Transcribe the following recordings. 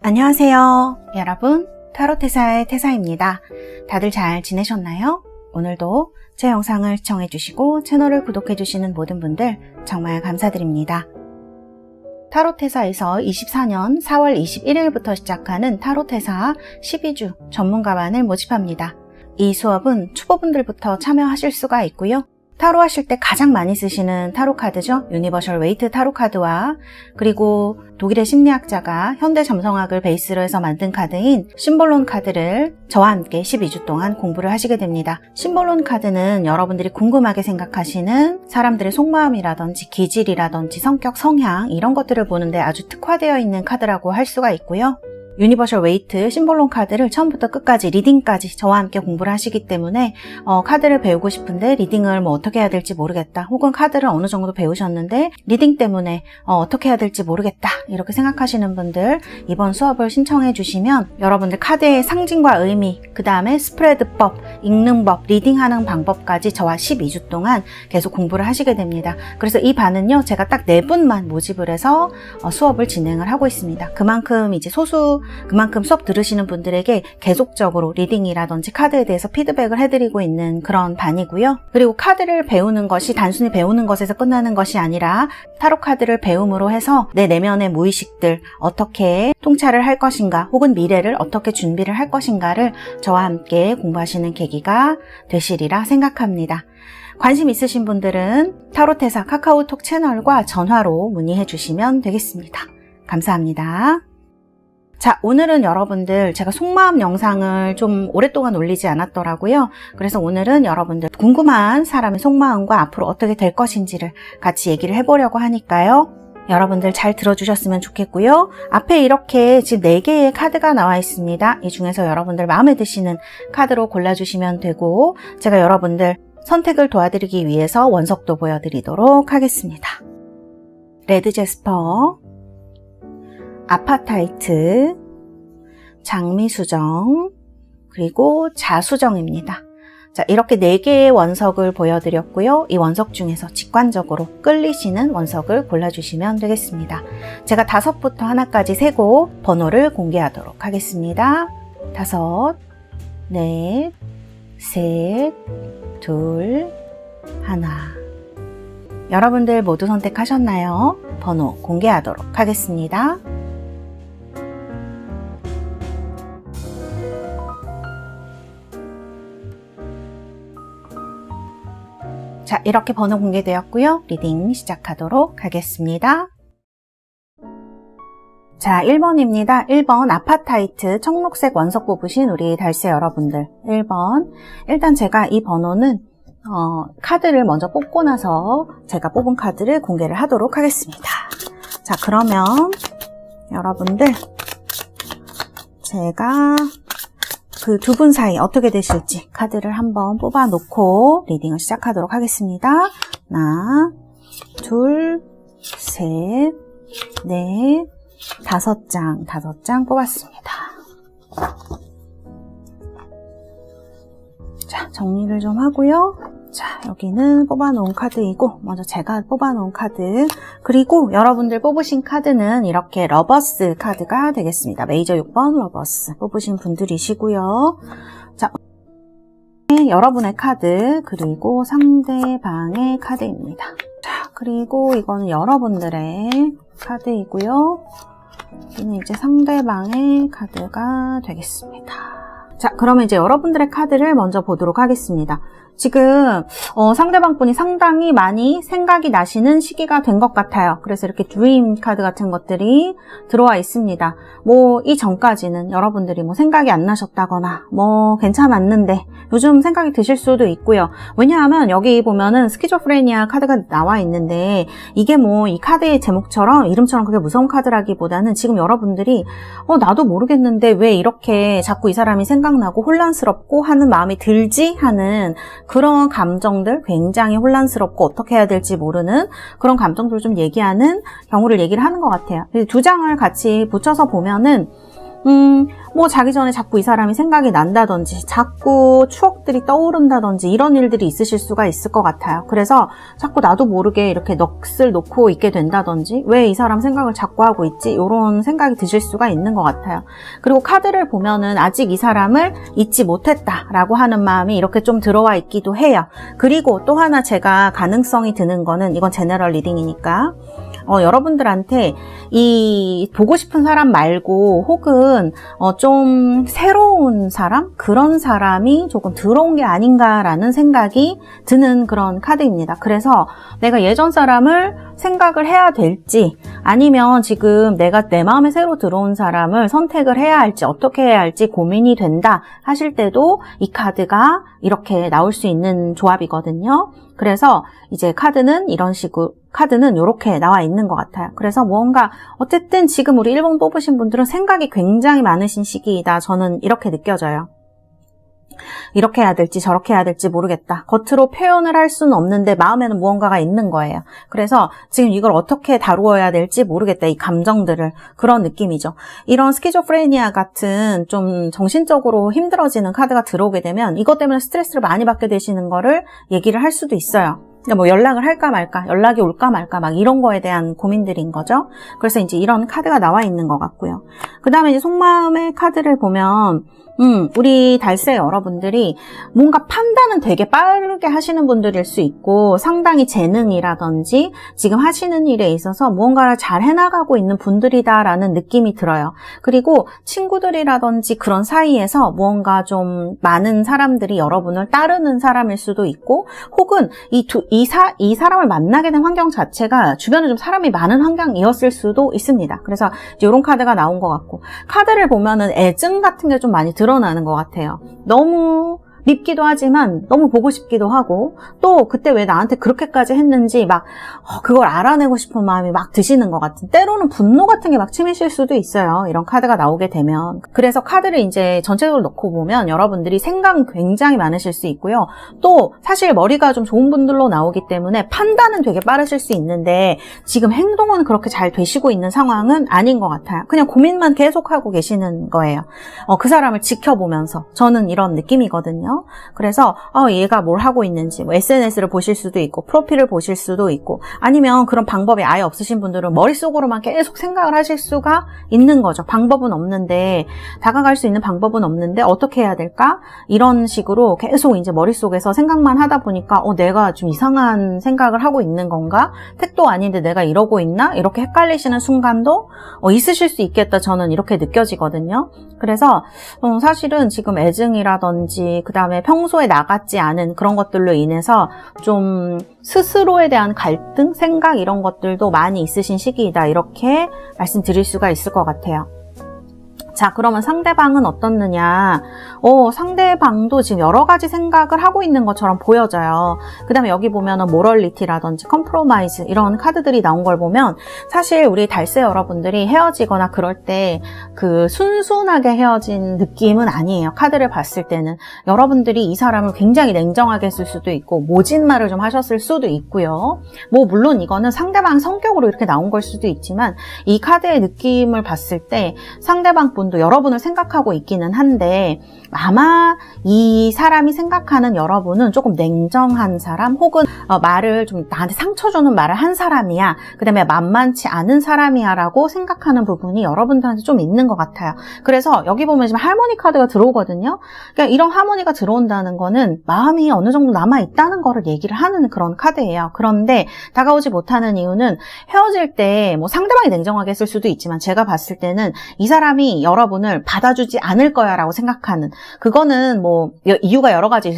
안녕하세요. 여러분, 타로테사의 태사입니다. 다들 잘 지내셨나요? 오늘도 제 영상을 시청해주시고 채널을 구독해주시는 모든 분들 정말 감사드립니다. 타로테사에서 24년 4월 21일부터 시작하는 타로테사 12주 전문가반을 모집합니다. 이 수업은 초보분들부터 참여하실 수가 있고요. 타로 하실 때 가장 많이 쓰시는 타로 카드죠. 유니버셜 웨이트 타로 카드와 그리고 독일의 심리학자가 현대 점성학을 베이스로 해서 만든 카드인 심볼론 카드를 저와 함께 12주 동안 공부를 하시게 됩니다. 심볼론 카드는 여러분들이 궁금하게 생각하시는 사람들의 속마음이라든지 기질이라든지 성격, 성향 이런 것들을 보는데 아주 특화되어 있는 카드라고 할 수가 있고요. 유니버셜 웨이트 심볼론 카드를 처음부터 끝까지 리딩까지 저와 함께 공부를 하시기 때문에 카드를 배우고 싶은데 리딩을 어떻게 해야 될지 모르겠다, 혹은 카드를 어느 정도 배우셨는데 리딩 때문에 어떻게 해야 될지 모르겠다 이렇게 생각하시는 분들 이번 수업을 신청해 주시면 여러분들 카드의 상징과 의미, 그 다음에 스프레드법, 읽는 법, 리딩하는 방법까지 저와 12주 동안 계속 공부를 하시게 됩니다. 그래서 이 반은요 제가 딱 4분만 모집을 해서 수업을 진행을 하고 있습니다. 그만큼 이제 그만큼 수업 들으시는 분들에게 계속적으로 리딩이라든지 카드에 대해서 피드백을 해드리고 있는 그런 반이고요. 그리고 카드를 배우는 것이 단순히 배우는 것에서 끝나는 것이 아니라 타로 카드를 배움으로 해서 내 내면의 무의식들 어떻게 통찰을 할 것인가, 혹은 미래를 어떻게 준비를 할 것인가를 저와 함께 공부하시는 계기가 되시리라 생각합니다. 관심 있으신 분들은 타로테사 카카오톡 채널과 전화로 문의해 주시면 되겠습니다. 감사합니다. 자, 오늘은 여러분들 제가 속마음 영상을 좀 오랫동안 올리지 않았더라고요. 그래서 오늘은 여러분들 궁금한 사람의 속마음과 앞으로 어떻게 될 것인지를 같이 얘기를 해보려고 하니까요. 여러분들 잘 들어주셨으면 좋겠고요. 앞에 이렇게 지금 4개의 카드가 나와 있습니다. 이 중에서 여러분들 마음에 드시는 카드로 골라주시면 되고, 제가 여러분들 선택을 도와드리기 위해서 원석도 보여드리도록 하겠습니다. 레드 제스퍼, 아파타이트, 장미수정, 그리고 자수정입니다. 자, 이렇게 4개의 원석을 보여드렸고요. 이 원석 중에서 직관적으로 끌리시는 원석을 골라주시면 되겠습니다. 제가 5부터 하나까지 세고 번호를 공개하도록 하겠습니다. 5, 4, 3, 2, 1. 여러분들 모두 선택하셨나요? 번호 공개하도록 하겠습니다. 자, 이렇게 번호 공개되었고요. 리딩 시작하도록 하겠습니다. 자, 1번입니다. 1번 아파타이트 청록색 원석 뽑으신 우리 달새 여러분들 1번. 일단 제가 이 번호는 카드를 먼저 뽑고 나서 제가 뽑은 카드를 공개를 하도록 하겠습니다. 자, 그러면 여러분들 제가 그 두 분 사이 어떻게 되실지 카드를 한번 뽑아 놓고 리딩을 시작하도록 하겠습니다. 하나, 둘, 셋, 넷, 5장 뽑았습니다. 자, 정리를 좀 하고요. 자, 여기는 뽑아놓은 카드이고, 먼저 제가 뽑아놓은 카드, 그리고 여러분들 뽑으신 카드는 이렇게 러버스 카드가 되겠습니다. 메이저 6번 러버스 뽑으신 분들이시고요. 자, 여러분의 카드, 그리고 상대방의 카드입니다. 자, 그리고 이거는 여러분들의 카드이고요. 여기는 이제 상대방의 카드가 되겠습니다. 자, 그러면 이제 여러분들의 카드를 먼저 보도록 하겠습니다. 지금 상대방 분이 상당히 많이 생각이 나시는 시기가 된 것 같아요. 그래서 이렇게 드림 카드 같은 것들이 들어와 있습니다. 이 전까지는 여러분들이 생각이 안 나셨다거나 괜찮았는데 요즘 생각이 드실 수도 있고요. 왜냐하면 여기 보면은 스키조프레니아 카드가 나와 있는데 이게 이 카드의 제목처럼 이름처럼 그게 무서운 카드라기보다는 지금 여러분들이 나도 모르겠는데 왜 이렇게 자꾸 이 사람이 생각나고 혼란스럽고 하는 마음이 들지 하는 그런 감정들, 굉장히 혼란스럽고 어떻게 해야 될지 모르는 그런 감정들을 좀 얘기하는 경우를 얘기를 하는 것 같아요. 두 장을 같이 붙여서 보면은 뭐 자기 전에 자꾸 이 사람이 생각이 난다든지 자꾸 추억들이 떠오른다든지 이런 일들이 있으실 수가 있을 것 같아요. 그래서 자꾸 나도 모르게 이렇게 넋을 놓고 있게 된다든지 왜 이 사람 생각을 자꾸 하고 있지? 이런 생각이 드실 수가 있는 것 같아요. 그리고 카드를 보면은 아직 이 사람을 잊지 못했다라고 하는 마음이 이렇게 좀 들어와 있기도 해요. 그리고 또 하나 제가 가능성이 드는 거는 이건 제너럴 리딩이니까 여러분들한테 이 보고 싶은 사람 말고 혹은 좀 새로운 사람? 그런 사람이 조금 들어온 게 아닌가라는 생각이 드는 그런 카드입니다. 그래서 내가 예전 사람을 생각을 해야 될지 아니면 지금 내가 내 마음에 새로 들어온 사람을 선택을 해야 할지 어떻게 해야 할지 고민이 된다 하실 때도 이 카드가 이렇게 나올 수 있는 조합이거든요. 그래서 이제 카드는 이런 식으로 카드는 이렇게 나와 있는 것 같아요. 그래서 무언가 어쨌든 지금 우리 1번 뽑으신 분들은 생각이 굉장히 많으신 시기이다. 저는 이렇게 느껴져요. 이렇게 해야 될지 저렇게 해야 될지 모르겠다. 겉으로 표현을 할 수는 없는데 마음에는 무언가가 있는 거예요. 그래서 지금 이걸 어떻게 다루어야 될지 모르겠다. 이 감정들을. 그런 느낌이죠. 이런 스키조프레니아 같은 좀 정신적으로 힘들어지는 카드가 들어오게 되면 이것 때문에 스트레스를 많이 받게 되시는 거를 얘기를 할 수도 있어요. 뭐 연락을 할까 말까, 연락이 올까 말까 막 이런 거에 대한 고민들인 거죠. 그래서 이제 이런 카드가 나와 있는 것 같고요. 그 다음에 이제 속마음의 카드를 보면 우리 달세 여러분들이 뭔가 판단은 되게 빠르게 하시는 분들일 수 있고 상당히 재능이라든지 지금 하시는 일에 있어서 무언가를 잘 해나가고 있는 분들이다라는 느낌이 들어요. 그리고 친구들이라든지 그런 사이에서 무언가 좀 많은 사람들이 여러분을 따르는 사람일 수도 있고 혹은 이 사람을 만나게 된 환경 자체가 주변에 좀 사람이 많은 환경이었을 수도 있습니다. 그래서 이제 이런 카드가 나온 것 같고 카드를 보면은 애증 같은 게 좀 많이 드러나는 것 같아요. 너무 밉기도 하지만 너무 보고 싶기도 하고 또 그때 왜 나한테 그렇게까지 했는지 막 그걸 알아내고 싶은 마음이 막 드시는 것 같은 때로는 분노 같은 게 막 치미실 수도 있어요. 이런 카드가 나오게 되면. 그래서 카드를 이제 전체적으로 놓고 보면 여러분들이 생각은 굉장히 많으실 수 있고요. 또 사실 머리가 좀 좋은 분들로 나오기 때문에 판단은 되게 빠르실 수 있는데 지금 행동은 그렇게 잘 되시고 있는 상황은 아닌 것 같아요. 그냥 고민만 계속하고 계시는 거예요. 그 사람을 지켜보면서 저는 이런 느낌이거든요. 그래서 얘가 뭘 하고 있는지 뭐 SNS를 보실 수도 있고 프로필을 보실 수도 있고 아니면 그런 방법이 아예 없으신 분들은 머릿속으로만 계속 생각을 하실 수가 있는 거죠. 방법은 없는데 다가갈 수 있는 방법은 없는데 어떻게 해야 될까? 이런 식으로 계속 이제 머릿속에서 생각만 하다 보니까 내가 좀 이상한 생각을 하고 있는 건가? 택도 아닌데 내가 이러고 있나? 이렇게 헷갈리시는 순간도 있으실 수 있겠다. 저는 이렇게 느껴지거든요. 그래서 사실은 지금 애증이라든지 그다음에 평소에 나갔지 않은 그런 것들로 인해서 좀 스스로에 대한 갈등, 생각 이런 것들도 많이 있으신 시기이다. 이렇게 말씀드릴 수가 있을 것 같아요. 자, 그러면 상대방은 어떻느냐? 상대방도 지금 여러 가지 생각을 하고 있는 것처럼 보여져요. 그 다음에 여기 보면은 모럴리티라든지 컴프로마이즈 이런 카드들이 나온 걸 보면 사실 우리 달세 여러분들이 헤어지거나 그럴 때 그 순순하게 헤어진 느낌은 아니에요. 카드를 봤을 때는 여러분들이 이 사람을 굉장히 냉정하게 했을 수도 있고 모진 말을 좀 하셨을 수도 있고요. 뭐 물론 이거는 상대방 성격으로 이렇게 나온 걸 수도 있지만 이 카드의 느낌을 봤을 때 상대방 분도 여러분을 생각하고 있기는 한데 아마 이 사람이 생각하는 여러분은 조금 냉정한 사람 혹은 말을 좀 나한테 상처 주는 말을 한 사람이야. 그 다음에 만만치 않은 사람이야 라고 생각하는 부분이 여러분들한테 좀 있는 것 같아요. 그래서 여기 보면 지금 하모니 카드가 들어오거든요. 그러니까 이런 하모니가 들어온다는 거는 마음이 어느 정도 남아있다는 거를 얘기를 하는 그런 카드예요. 그런데 다가오지 못하는 이유는 헤어질 때 뭐 상대방이 냉정하게 했을 수도 있지만 제가 봤을 때는 이 사람이 여러분을 받아주지 않을 거야 라고 생각하는 그거는 뭐 이유가 여러 가지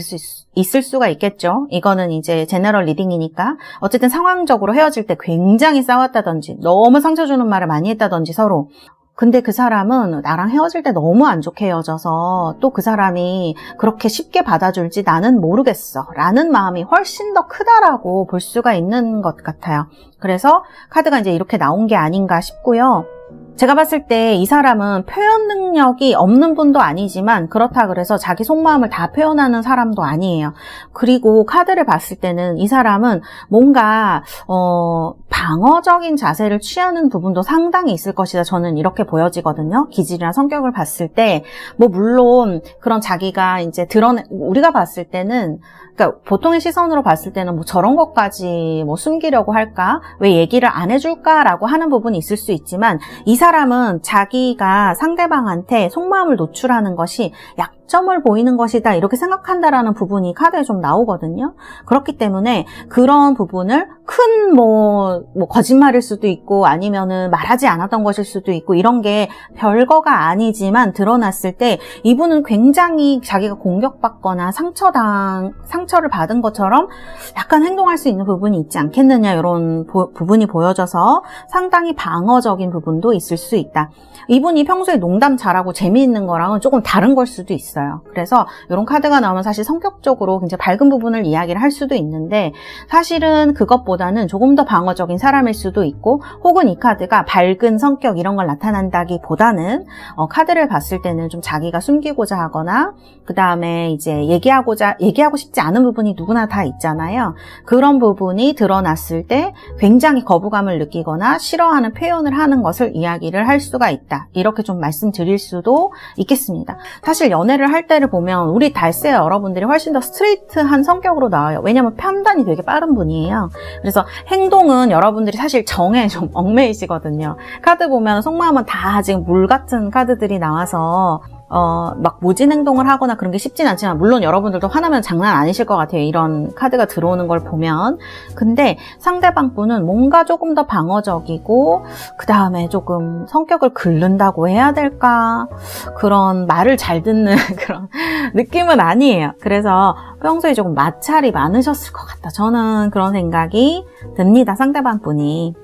있을 수가 있겠죠. 이거는 이제 제너럴 리딩이니까 어쨌든 상황적으로 헤어질 때 굉장히 싸웠다든지 너무 상처 주는 말을 많이 했다든지 서로 근데 그 사람은 나랑 헤어질 때 너무 안 좋게 헤어져서 또 그 사람이 그렇게 쉽게 받아줄지 나는 모르겠어 라는 마음이 훨씬 더 크다라고 볼 수가 있는 것 같아요. 그래서 카드가 이제 이렇게 나온 게 아닌가 싶고요. 제가 봤을 때 이 사람은 표현 능력이 없는 분도 아니지만 그렇다 그래서 자기 속마음을 다 표현하는 사람도 아니에요. 그리고 카드를 봤을 때는 이 사람은 뭔가 방어적인 자세를 취하는 부분도 상당히 있을 것이다. 저는 이렇게 보여지거든요. 기질이나 성격을 봤을 때 뭐 물론 그런 자기가 이제 우리가 봤을 때는 그러니까 보통의 시선으로 봤을 때는 뭐 저런 것까지 뭐 숨기려고 할까? 왜 얘기를 안 해줄까라고 하는 부분이 있을 수 있지만 이 사람은 자기가 상대방한테 속마음을 노출하는 것이 약점을 보이는 것이다 이렇게 생각한다라는 부분이 카드에 좀 나오거든요. 그렇기 때문에 그런 부분을 큰 뭐 거짓말일 수도 있고 아니면은 말하지 않았던 것일 수도 있고 이런 게 별거가 아니지만 드러났을 때 이분은 굉장히 자기가 공격받거나 상처를 받은 것처럼 약간 행동할 수 있는 부분이 있지 않겠느냐 이런 부분이 보여져서 상당히 방어적인 부분도 있을 수 있다. 이분이 평소에 농담 잘하고 재미있는 거랑은 조금 다른 걸 수도 있어요. 그래서 이런 카드가 나오면 사실 성격적으로 굉장히 밝은 부분을 이야기를 할 수도 있는데 사실은 그것보다는 조금 더 방어적인 사람일 수도 있고 혹은 이 카드가 밝은 성격 이런 걸 나타난다기보다는 카드를 봤을 때는 좀 자기가 숨기고자 하거나 그 다음에 이제 얘기하고 싶지 않은 부분이 누구나 다 있잖아요. 그런 부분이 드러났을 때 굉장히 거부감을 느끼거나 싫어하는 표현을 하는 것을 이야기를 할 수가 있다. 이렇게 좀 말씀드릴 수도 있겠습니다. 사실 연애를 할 때를 보면 우리 달세 여러분들이 훨씬 더 스트레이트한 성격으로 나와요. 왜냐면 판단이 되게 빠른 분이에요. 그래서 행동은 여러분들이 사실 정에 좀 얽매이시거든요. 카드 보면 속마음은 다 지금 물 같은 카드들이 나와서 막 모진 행동을 하거나 그런 게 쉽진 않지만 물론 여러분들도 화나면 장난 아니실 것 같아요. 이런 카드가 들어오는 걸 보면. 근데 상대방 분은 뭔가 조금 더 방어적이고 그 다음에 조금 성격을 긁는다고 해야 될까? 그런 말을 잘 듣는 그런 느낌은 아니에요. 그래서 평소에 조금 마찰이 많으셨을 것 같다. 저는 그런 생각이 듭니다. 상대방 분이.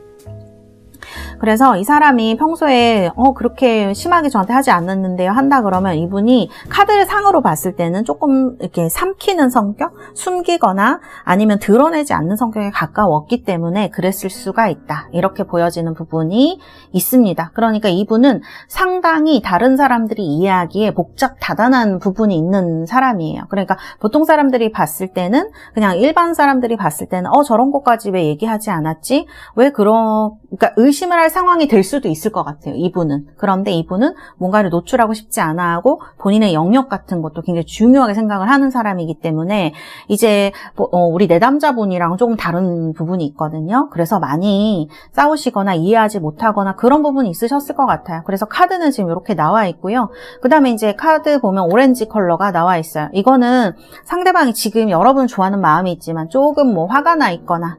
그래서 이 사람이 평소에 그렇게 심하게 저한테 하지 않았는데요 한다 그러면 이분이 카드 상으로 봤을 때는 조금 이렇게 삼키는 성격, 숨기거나 아니면 드러내지 않는 성격에 가까웠기 때문에 그랬을 수가 있다. 이렇게 보여지는 부분이 있습니다. 그러니까 이분은 상당히 다른 사람들이 이해하기에 복잡 다단한 부분이 있는 사람이에요. 그러니까 보통 사람들이 봤을 때는 그냥 일반 사람들이 봤을 때는 저런 것까지 왜 얘기하지 않았지? 왜 그러니까 의심을 할 상황이 될 수도 있을 것 같아요. 이분은. 그런데 이분은 뭔가를 노출하고 싶지 않아 하고 본인의 영역 같은 것도 굉장히 중요하게 생각을 하는 사람이기 때문에 이제 우리 내담자분이랑 조금 다른 부분이 있거든요. 그래서 많이 싸우시거나 이해하지 못하거나 그런 부분이 있으셨을 것 같아요. 그래서 카드는 지금 이렇게 나와 있고요. 그 다음에 이제 카드 보면 오렌지 컬러가 나와 있어요. 이거는 상대방이 지금 여러분을 좋아하는 마음이 있지만 조금 뭐 화가 나 있거나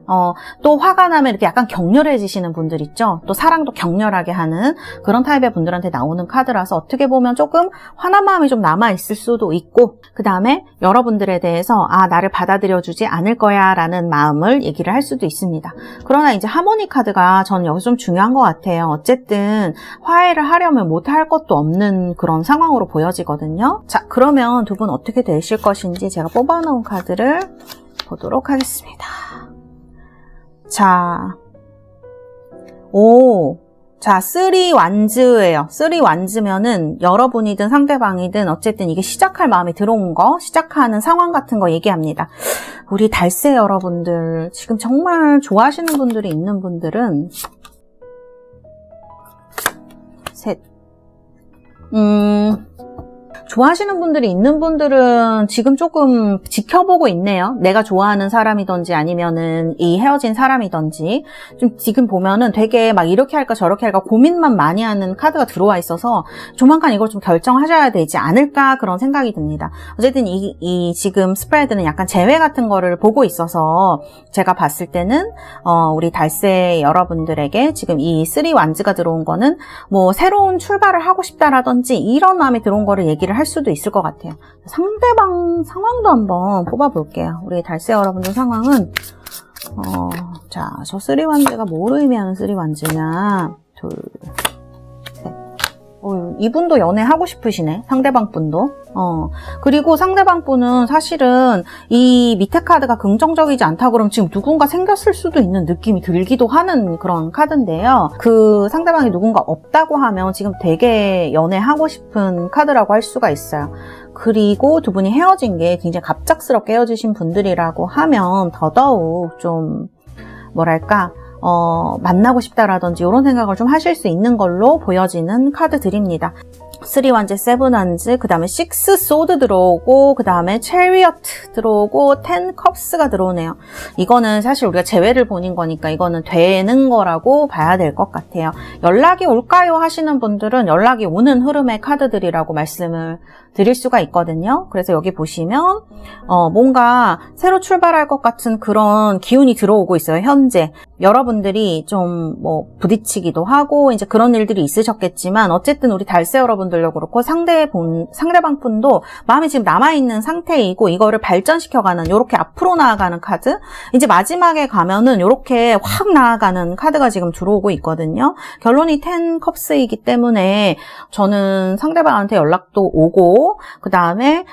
또 화가 나면 이렇게 약간 격렬해지시는 분들 있죠. 또 사랑도 격렬하게 하는 그런 타입의 분들한테 나오는 카드라서 어떻게 보면 조금 화난 마음이 좀 남아있을 수도 있고 그 다음에 여러분들에 대해서 나를 받아들여주지 않을 거야 라는 마음을 얘기를 할 수도 있습니다. 그러나 이제 하모니 카드가 저는 여기서 좀 중요한 것 같아요. 어쨌든 화해를 하려면 못할 것도 없는 그런 상황으로 보여지거든요. 자, 그러면 두 분 어떻게 되실 것인지 제가 뽑아놓은 카드를 보도록 하겠습니다. 자, 3 완즈예요. 3 완즈면은 여러분이든 상대방이든 어쨌든 이게 시작할 마음이 들어온 거, 시작하는 상황 같은 거 얘기합니다. 우리 달세 여러분들, 지금 정말 좋아하시는 분들이 있는 분들은 좋아하시는 분들이 있는 분들은 지금 조금 지켜보고 있네요. 내가 좋아하는 사람이든지 아니면은 이 헤어진 사람이든지 좀 지금 보면은 되게 막 이렇게 할까 저렇게 할까 고민만 많이 하는 카드가 들어와 있어서 조만간 이걸 좀 결정하셔야 되지 않을까 그런 생각이 듭니다. 어쨌든 이 지금 스프레드는 약간 재회 같은 거를 보고 있어서 제가 봤을 때는 우리 달세 여러분들에게 지금 이 3 완즈가 들어온 거는 뭐 새로운 출발을 하고 싶다라든지 이런 마음이 들어온 거를 얘기를 할 수도 있을 것 같아요. 상대방 상황도 한번 뽑아볼게요. 우리 달세 여러분들 상황은 자, 저 3 완즈가 뭐를 의미하는 3 완즈냐? 둘, 셋, 이분도 연애하고 싶으시네. 상대방 분도. 그리고 상대방 분은 사실은 이 밑에 카드가 긍정적이지 않다 그러면 지금 누군가 생겼을 수도 있는 느낌이 들기도 하는 그런 카드인데요. 그 상대방이 누군가 없다고 하면 지금 되게 연애하고 싶은 카드라고 할 수가 있어요. 그리고 두 분이 헤어진 게 굉장히 갑작스럽게 헤어지신 분들이라고 하면 더더욱 좀 뭐랄까 만나고 싶다라든지 이런 생각을 좀 하실 수 있는 걸로 보여지는 카드들입니다. 3완즈, 7완즈, 그 다음에 6 소드 들어오고, 그 다음에 체리어트 들어오고, 10 컵스가 들어오네요. 이거는 사실 우리가 재회를 보는 거니까 이거는 되는 거라고 봐야 될 것 같아요. 연락이 올까요? 하시는 분들은 연락이 오는 흐름의 카드들이라고 말씀을 드릴 수가 있거든요. 그래서 여기 보시면 뭔가 새로 출발할 것 같은 그런 기운이 들어오고 있어요. 현재 여러분들이 좀 부딪히기도 하고 이제 그런 일들이 있으셨겠지만 어쨌든 우리 달세 여러분들도 그렇고 상대방 분도 마음이 지금 남아있는 상태이고 이거를 발전시켜가는 이렇게 앞으로 나아가는 카드, 이제 마지막에 가면은 이렇게 확 나아가는 카드가 지금 들어오고 있거든요. 결론이 10 컵스이기 때문에 저는 상대방한테 연락도 오고 그 다음에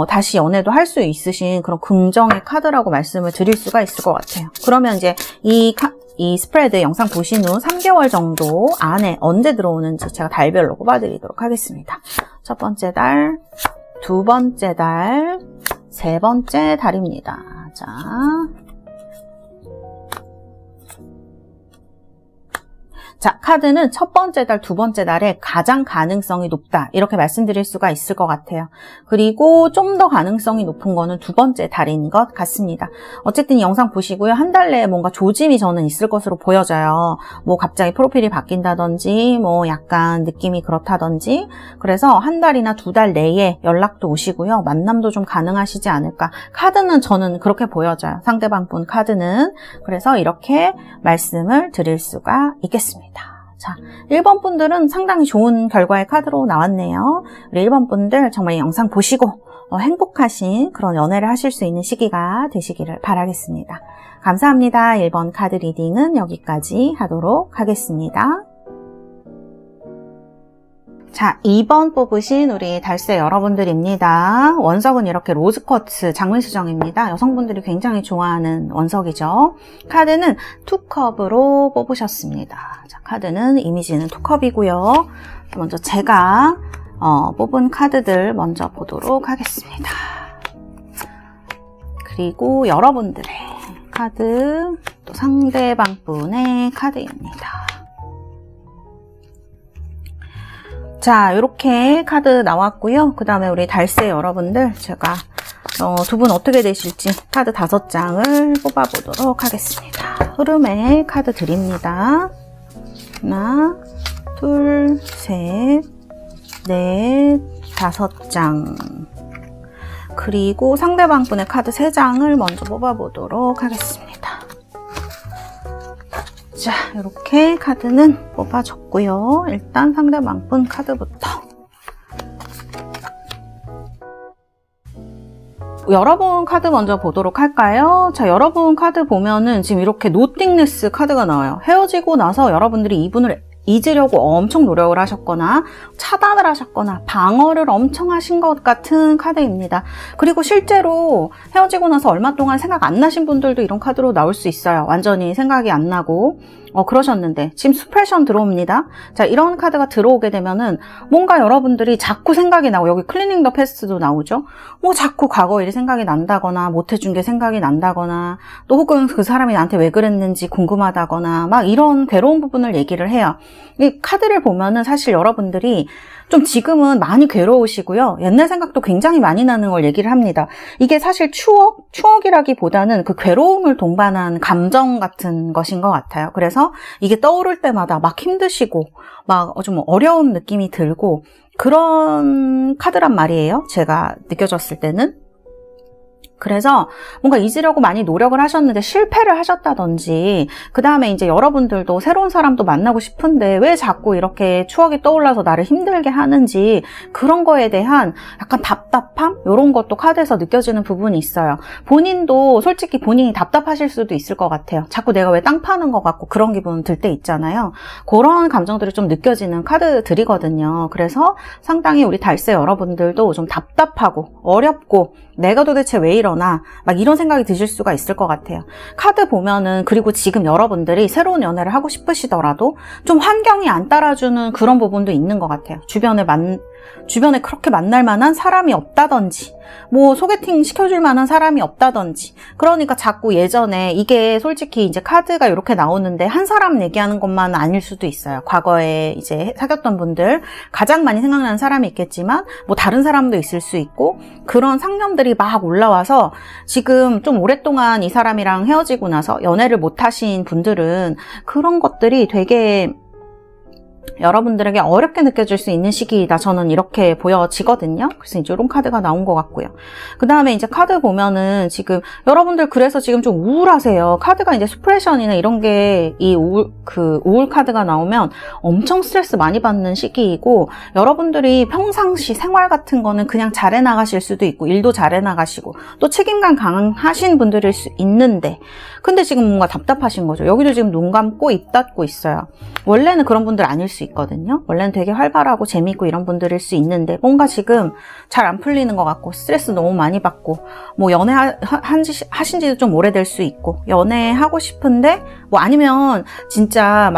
다시 연애도 할 수 있으신 그런 긍정의 카드라고 말씀을 드릴 수가 있을 것 같아요. 그러면 이제 이 스프레드 영상 보신 후 3개월 정도 안에 언제 들어오는지 제가 달별로 꼽아드리도록 하겠습니다. 첫 번째 달, 두 번째 달, 세 번째 달입니다. 자, 카드는 첫 번째 달, 두 번째 달에 가장 가능성이 높다. 이렇게 말씀드릴 수가 있을 것 같아요. 그리고 좀 더 가능성이 높은 거는 두 번째 달인 것 같습니다. 어쨌든 이 영상 보시고요. 한 달 내에 뭔가 조짐이 저는 있을 것으로 보여져요. 갑자기 프로필이 바뀐다든지, 약간 느낌이 그렇다든지. 그래서 한 달이나 두 달 내에 연락도 오시고요. 만남도 좀 가능하시지 않을까. 카드는 저는 그렇게 보여져요. 상대방 분 카드는. 그래서 이렇게 말씀을 드릴 수가 있겠습니다. 자, 1번 분들은 상당히 좋은 결과의 카드로 나왔네요. 우리 1번 분들 정말 이 영상 보시고 행복하신 그런 연애를 하실 수 있는 시기가 되시기를 바라겠습니다. 감사합니다. 1번 카드 리딩은 여기까지 하도록 하겠습니다. 자, 2번 뽑으신 우리 달세 여러분들입니다. 원석은 이렇게 로즈쿼츠 장미수정입니다. 여성분들이 굉장히 좋아하는 원석이죠. 카드는 투컵으로 뽑으셨습니다. 자, 카드는 이미지는 투컵이고요. 먼저 제가 뽑은 카드들 먼저 보도록 하겠습니다. 그리고 여러분들의 카드, 또 상대방 분의 카드입니다. 자, 이렇게 카드 나왔고요. 그 다음에 우리 달세 여러분들 제가 두 분 어떻게 되실지 카드 5장을 뽑아보도록 하겠습니다. 흐름의 카드 드립니다. 하나, 둘, 셋, 넷, 5장. 그리고 상대방 분의 카드 3장을 먼저 뽑아보도록 하겠습니다. 자, 이렇게 카드는 뽑아줬고요. 일단 상대방 분 카드부터. 여러분 카드 먼저 보도록 할까요? 자, 여러분 카드 보면은 지금 이렇게 노띵네스 카드가 나와요. 헤어지고 나서 여러분들이 이분을 잊으려고 엄청 노력을 하셨거나 차단을 하셨거나 방어를 엄청 하신 것 같은 카드입니다. 그리고 실제로 헤어지고 나서 얼마 동안 생각 안 나신 분들도 이런 카드로 나올 수 있어요. 완전히 생각이 안 나고 그러셨는데 지금 스프레션 들어옵니다. 자, 이런 카드가 들어오게 되면은 뭔가 여러분들이 자꾸 생각이 나고, 여기 클리닝 더 패스트도 나오죠. 자꾸 과거 일이 생각이 난다거나 못해준 게 생각이 난다거나 또 혹은 그 사람이 나한테 왜 그랬는지 궁금하다거나 막 이런 괴로운 부분을 얘기를 해요. 이 카드를 보면은 사실 여러분들이 좀 지금은 많이 괴로우시고요. 옛날 생각도 굉장히 많이 나는 걸 얘기를 합니다. 이게 사실 추억이라기보다는 그 괴로움을 동반한 감정 같은 것인 것 같아요. 그래서 이게 떠오를 때마다 막 힘드시고 막 좀 어려운 느낌이 들고 그런 카드란 말이에요. 제가 느껴졌을 때는. 그래서 뭔가 잊으려고 많이 노력을 하셨는데 실패를 하셨다든지, 그 다음에 이제 여러분들도 새로운 사람도 만나고 싶은데 왜 자꾸 이렇게 추억이 떠올라서 나를 힘들게 하는지, 그런 거에 대한 약간 답답함? 이런 것도 카드에서 느껴지는 부분이 있어요. 본인도 솔직히 본인이 답답하실 수도 있을 것 같아요. 자꾸 내가 왜 땅 파는 것 같고 그런 기분 들 때 있잖아요. 그런 감정들이 좀 느껴지는 카드들이거든요. 그래서 상당히 우리 달새 여러분들도 좀 답답하고 어렵고 내가 도대체 왜 이러나 막 이런 생각이 드실 수가 있을 것 같아요. 카드 보면은, 그리고 지금 여러분들이 새로운 연애를 하고 싶으시더라도 좀 환경이 안 따라주는 그런 부분도 있는 것 같아요. 주변에 그렇게 만날 만한 사람이 없다든지, 뭐 소개팅 시켜줄 만한 사람이 없다든지, 그러니까 자꾸 예전에, 이게 솔직히 이제 카드가 이렇게 나오는데 한 사람 얘기하는 것만 아닐 수도 있어요. 과거에 이제 사귀었던 분들, 가장 많이 생각나는 사람이 있겠지만 뭐 다른 사람도 있을 수 있고, 그런 상념들이 막 올라와서 지금 좀 오랫동안 이 사람이랑 헤어지고 나서 연애를 못 하신 분들은 그런 것들이 되게 여러분들에게 어렵게 느껴질 수 있는 시기이다. 저는 이렇게 보여지거든요. 그래서 이제 이런 카드가 나온 것 같고요. 그 다음에 이제 카드 보면은 지금 여러분들 그래서 지금 좀 우울하세요. 카드가 이제 스프레션이나 이런 게 이 우울 카드가 나오면 엄청 스트레스 많이 받는 시기이고, 여러분들이 평상시 생활 같은 거는 그냥 잘해 나가실 수도 있고, 일도 잘해 나가시고, 또 책임감 강하신 분들일 수 있는데, 근데 지금 뭔가 답답하신 거죠. 여기도 지금 눈 감고 입 닫고 있어요. 원래는 그런 분들 아닐 수 있거든요. 원래는 되게 활발하고 재밌고 이런 분들일 수 있는데, 뭔가 지금 잘 안 풀리는 것 같고 스트레스 너무 많이 받고, 뭐 연애 하신 지도 좀 오래될 수 있고, 연애하고 싶은데 뭐 아니면 진짜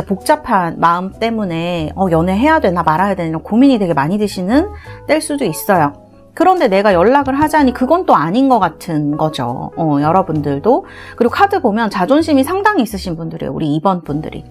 복잡한 마음 때문에 연애해야 되나 말아야 되나 이런 고민이 되게 많이 드시는 때일 수도 있어요. 그런데 내가 연락을 하자니 그건 또 아닌 것 같은 거죠. 여러분들도. 그리고 카드 보면 자존심이 상당히 있으신 분들이에요. 우리 2번 분들이.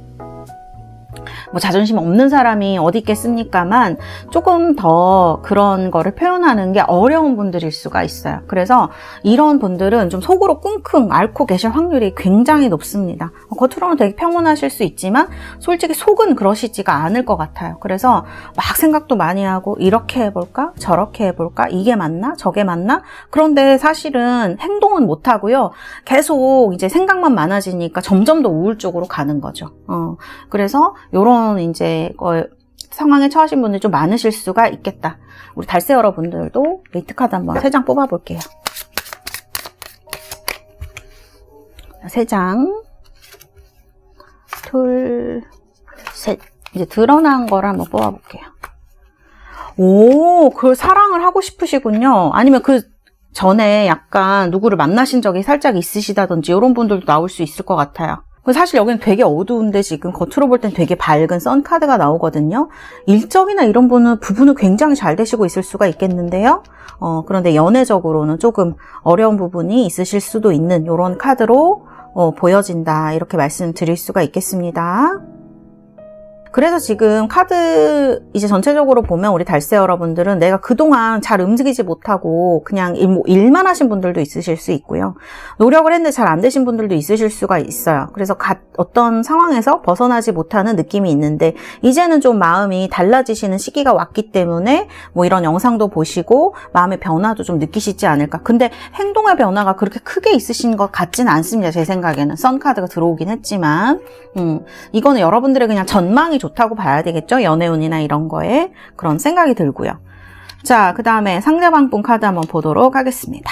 뭐 자존심 없는 사람이 어디 있겠습니까만, 조금 더 그런 거를 표현하는 게 어려운 분들일 수가 있어요. 그래서 이런 분들은 좀 속으로 끙끙 앓고 계실 확률이 굉장히 높습니다. 겉으로는 되게 평온하실 수 있지만 솔직히 속은 그러시지가 않을 것 같아요. 그래서 막 생각도 많이 하고, 이렇게 해볼까? 저렇게 해볼까? 이게 맞나? 저게 맞나? 그런데 사실은 행동은 못 하고요. 계속 이제 생각만 많아지니까 점점 더 우울 쪽으로 가는 거죠. 그래서 요런 이제 상황에 처하신 분들이 좀 많으실 수가 있겠다. 우리 달새 여러분들도 메이트 카드 한번 3장 뽑아볼게요. 3장, 둘, 셋. 이제 드러난 거를 한번 뽑아볼게요. 오, 그 사랑을 하고 싶으시군요. 아니면 그 전에 약간 누구를 만나신 적이 살짝 있으시다든지 이런 분들도 나올 수 있을 것 같아요. 사실 여기는 되게 어두운데 지금 겉으로 볼 땐 되게 밝은 선 카드가 나오거든요. 일적이나 이런 부분은 굉장히 잘 되시고 있을 수가 있겠는데요. 그런데 연애적으로는 조금 어려운 부분이 있으실 수도 있는 이런 카드로 보여진다. 이렇게 말씀드릴 수가 있겠습니다. 그래서 지금 카드 이제 전체적으로 보면 우리 달새 여러분들은 내가 그동안 잘 움직이지 못하고 그냥 일만 하신 분들도 있으실 수 있고요. 노력을 했는데 잘 안 되신 분들도 있으실 수가 있어요. 그래서 어떤 상황에서 벗어나지 못하는 느낌이 있는데, 이제는 좀 마음이 달라지시는 시기가 왔기 때문에 뭐 이런 영상도 보시고 마음의 변화도 좀 느끼시지 않을까. 근데 행동의 변화가 그렇게 크게 있으신 것 같지는 않습니다. 제 생각에는. 선카드가 들어오긴 했지만 이거는 여러분들의 그냥 전망이 좋다고 봐야 되겠죠? 연애운이나 이런 거에 그런 생각이 들고요. 자, 그 다음에 상대방분 카드 한번 보도록 하겠습니다.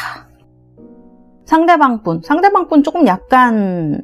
상대방분 조금 약간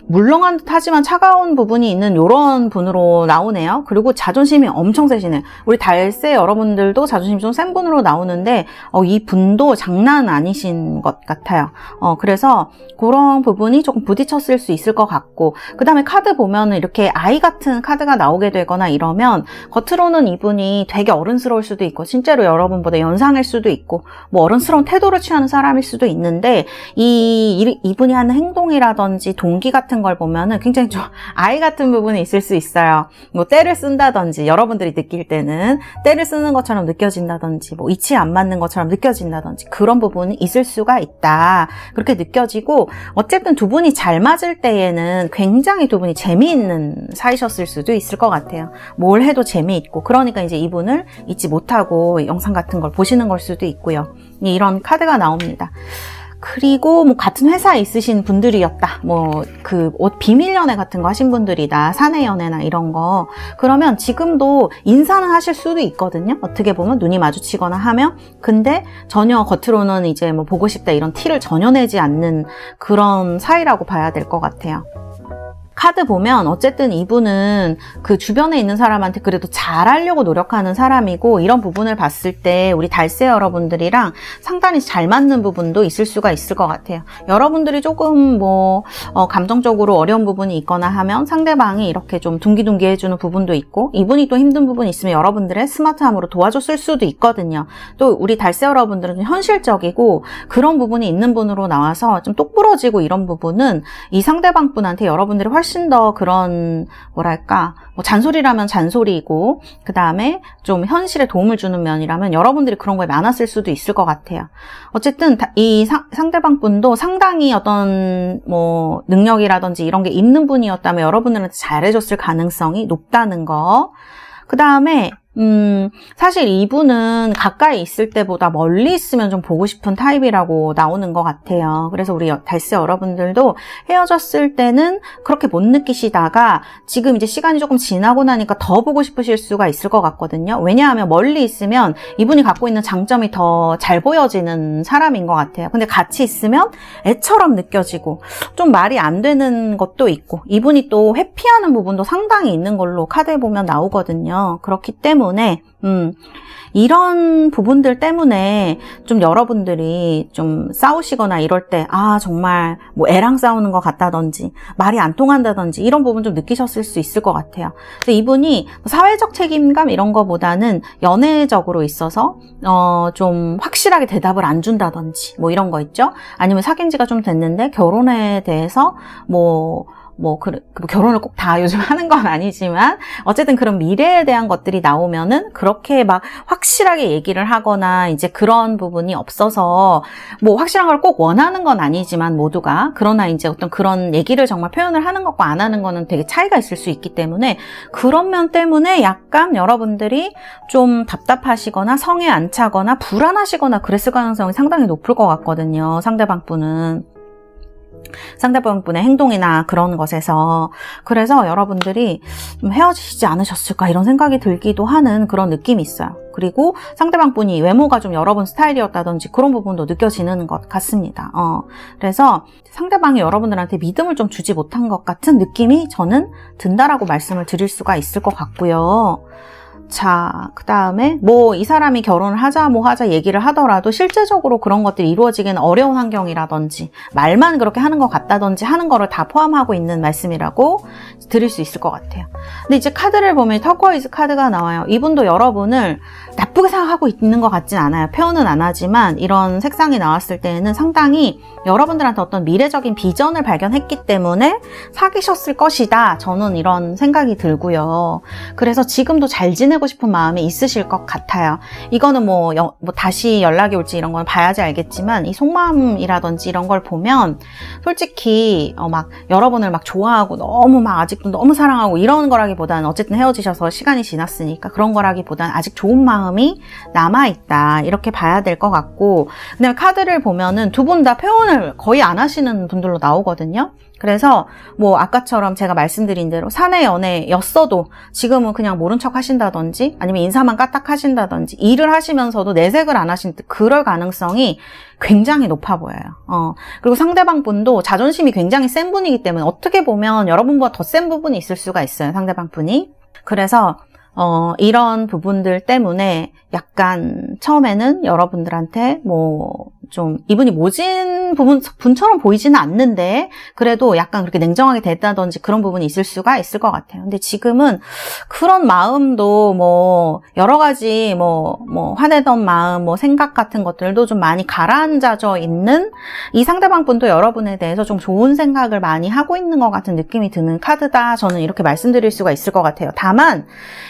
물렁한 듯 하지만 차가운 부분이 있는 이런 분으로 나오네요. 그리고 자존심이 엄청 세시네요. 우리 달새 여러분들도 자존심이 좀 센 분으로 나오는데 이 분도 장난 아니신 것 같아요. 그래서 그런 부분이 조금 부딪혔을 수 있을 것 같고, 그 다음에 카드 보면은 이렇게 아이 같은 카드가 나오게 되거나 이러면 겉으로는 이분이 되게 어른스러울 수도 있고 실제로 여러분보다 연상일 수도 있고 뭐 어른스러운 태도를 취하는 사람일 수도 있는데, 이분이 하는 행동이라든지 동기 같은 같은 걸 보면은 굉장히 좀 아이 같은 부분이 있을 수 있어요. 뭐 때를 쓴다든지, 여러분들이 느낄 때는 때를 쓰는 것처럼 느껴진다든지, 뭐 이치 안 맞는 것처럼 느껴진다든지, 그런 부분이 있을 수가 있다. 그렇게 느껴지고, 어쨌든 두 분이 잘 맞을 때에는 굉장히 두 분이 재미있는 사이셨을 수도 있을 것 같아요. 뭘 해도 재미있고, 그러니까 이제 이분을 잊지 못하고 영상 같은 걸 보시는 걸 수도 있고요. 이런 카드가 나옵니다. 그리고 뭐 같은 회사에 있으신 분들이었다. 뭐 그 옷 비밀 연애 같은 거 하신 분들이다. 사내 연애나 이런 거. 그러면 지금도 인사는 하실 수도 있거든요. 어떻게 보면 눈이 마주치거나 하면. 근데 전혀 겉으로는 이제 뭐 보고 싶다 이런 티를 전혀 내지 않는 그런 사이라고 봐야 될 것 같아요. 카드 보면 어쨌든 이분은 그 주변에 있는 사람한테 그래도 잘하려고 노력하는 사람이고, 이런 부분을 봤을 때 우리 달세 여러분들이랑 상당히 잘 맞는 부분도 있을 수가 있을 것 같아요. 여러분들이 조금 뭐 감정적으로 어려운 부분이 있거나 하면 상대방이 이렇게 좀 둥기둥기 해주는 부분도 있고, 이분이 또 힘든 부분이 있으면 여러분들의 스마트함으로 도와줬을 수도 있거든요. 또 우리 달세 여러분들은 좀 현실적이고 그런 부분이 있는 분으로 나와서 좀 똑부러지고, 이런 부분은 이 상대방 분한테 여러분들이 훨씬 더 그런 뭐랄까 뭐 잔소리라면 잔소리이고, 그 다음에 좀 현실에 도움을 주는 면이라면 여러분들이 그런 거에 많았을 수도 있을 것 같아요. 어쨌든 이 상대방 분도 상당히 어떤 뭐 능력이라든지 이런 게 있는 분이었다면 여러분들한테 잘해줬을 가능성이 높다는 거. 그 다음에 사실 이분은 가까이 있을 때보다 멀리 있으면 좀 보고 싶은 타입이라고 나오는 것 같아요. 그래서 우리 달세 여러분들도 헤어졌을 때는 그렇게 못 느끼시다가 지금 이제 시간이 조금 지나고 나니까 더 보고 싶으실 수가 있을 것 같거든요. 왜냐하면 멀리 있으면 이분이 갖고 있는 장점이 더 잘 보여지는 사람인 것 같아요. 근데 같이 있으면 애처럼 느껴지고 좀 말이 안 되는 것도 있고, 이분이 또 회피하는 부분도 상당히 있는 걸로 카드에 보면 나오거든요. 그렇기 때문에 이런 부분들 때문에 좀 여러분들이 좀 싸우시거나 이럴 때, 아 정말 뭐 애랑 싸우는 것 같다든지 말이 안 통한다든지 이런 부분 좀 느끼셨을 수 있을 것 같아요. 근데 이분이 사회적 책임감 이런 거보다는 연애적으로 있어서 좀 확실하게 대답을 안 준다든지 뭐 이런 거 있죠. 아니면 사귄 지가 좀 됐는데 결혼에 대해서 결혼을 꼭 다 요즘 하는 건 아니지만, 어쨌든 그런 미래에 대한 것들이 나오면은 그렇게 막 확실하게 얘기를 하거나 이제 그런 부분이 없어서, 뭐 확실한 걸 꼭 원하는 건 아니지만 모두가, 그러나 이제 어떤 그런 얘기를 정말 표현을 하는 것과 안 하는 거는 되게 차이가 있을 수 있기 때문에, 그런 면 때문에 약간 여러분들이 좀 답답하시거나 성에 안 차거나 불안하시거나 그랬을 가능성이 상당히 높을 것 같거든요. 상대방 분의 행동이나 그런 것에서. 그래서 여러분들이 좀 헤어지시지 않으셨을까 이런 생각이 들기도 하는 그런 느낌이 있어요. 그리고 상대방 분이 외모가 좀 여러분 스타일이었다든지 그런 부분도 느껴지는 것 같습니다. 그래서 상대방이 여러분들한테 믿음을 좀 주지 못한 것 같은 느낌이 저는 든다라고 말씀을 드릴 수가 있을 것 같고요. 자, 그 다음에 뭐 이 사람이 결혼을 하자 얘기를 하더라도 실제적으로 그런 것들이 이루어지기는 어려운 환경이라든지 말만 그렇게 하는 것 같다든지 하는 거를 다 포함하고 있는 말씀이라고 드릴 수 있을 것 같아요. 근데 이제 카드를 보면 터코이즈 카드가 나와요. 이분도 여러분을 나쁘게 생각하고 있는 것 같진 않아요. 표현은 안 하지만 이런 색상이 나왔을 때에는 상당히 여러분들한테 어떤 미래적인 비전을 발견했기 때문에 사귀셨을 것이다. 저는 이런 생각이 들고요. 그래서 지금도 잘 지내고 싶은 마음이 있으실 것 같아요. 이거는 뭐 다시 연락이 올지 이런 건 봐야지 알겠지만, 이 속마음이라든지 이런 걸 보면 솔직히 막 여러분을 막 좋아하고 너무 막 아직도 너무 사랑하고 이런 거라기보다는, 어쨌든 헤어지셔서 시간이 지났으니까 그런 거라기보다는 아직 좋은 마음이 남아있다 이렇게 봐야 될 것 같고, 근데 카드를 보면은 두 분 다 표현을 거의 안 하시는 분들로 나오거든요. 그래서 뭐 아까처럼 제가 말씀드린 대로 사내 연애였어도 지금은 그냥 모른 척 하신다든지 아니면 인사만 까딱 하신다든지 일을 하시면서도 내색을 안 하신 그럴 가능성이 굉장히 높아 보여요. 그리고 상대방 분도 자존심이 굉장히 센 분이기 때문에 어떻게 보면 여러분보다 더 센 부분이 있을 수가 있어요. 상대방 분이. 그래서 이런 부분들 때문에 약간 처음에는 여러분들한테 뭐 좀 이분이 모진 분처럼 보이지는 않는데 그래도 약간 그렇게 냉정하게 됐다든지 그런 부분이 있을 수가 있을 것 같아요. 근데 지금은 그런 마음도 뭐 여러 가지 뭐 화내던 마음, 뭐 생각 같은 것들도 좀 많이 가라앉아져 있는 이 상대방 분도 여러분에 대해서 좀 좋은 생각을 많이 하고 있는 것 같은 느낌이 드는 카드다. 저는 이렇게 말씀드릴 수가 있을 것 같아요. 다만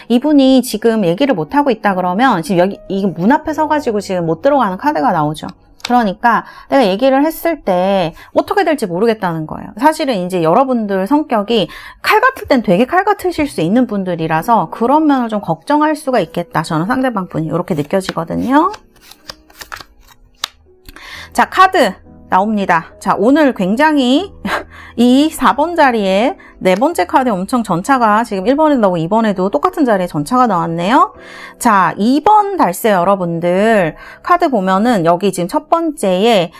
이분이 지금 얘기를 못 하고 있다 그러면 지금 여기 이 문 앞에 서가지고 지금 못 들어가는 카드가 나오죠. 그러니까 내가 얘기를 했을 때 어떻게 될지 모르겠다는 거예요. 사실은 이제 여러분들 성격이 칼 같을 땐 되게 칼 같으실 수 있는 분들이라서 그런 면을 좀 걱정할 수가 있겠다. 저는 상대방 분이 이렇게 느껴지거든요. 자, 카드 나옵니다. 자, 오늘 굉장히 이 4번 자리에 네 번째 카드에 엄청 전차가 지금 1번에도 나오고 2번에도 똑같은 자리에 전차가 나왔네요. 자, 2번 달세 여러분들 카드 보면은 여기 지금 첫 번째에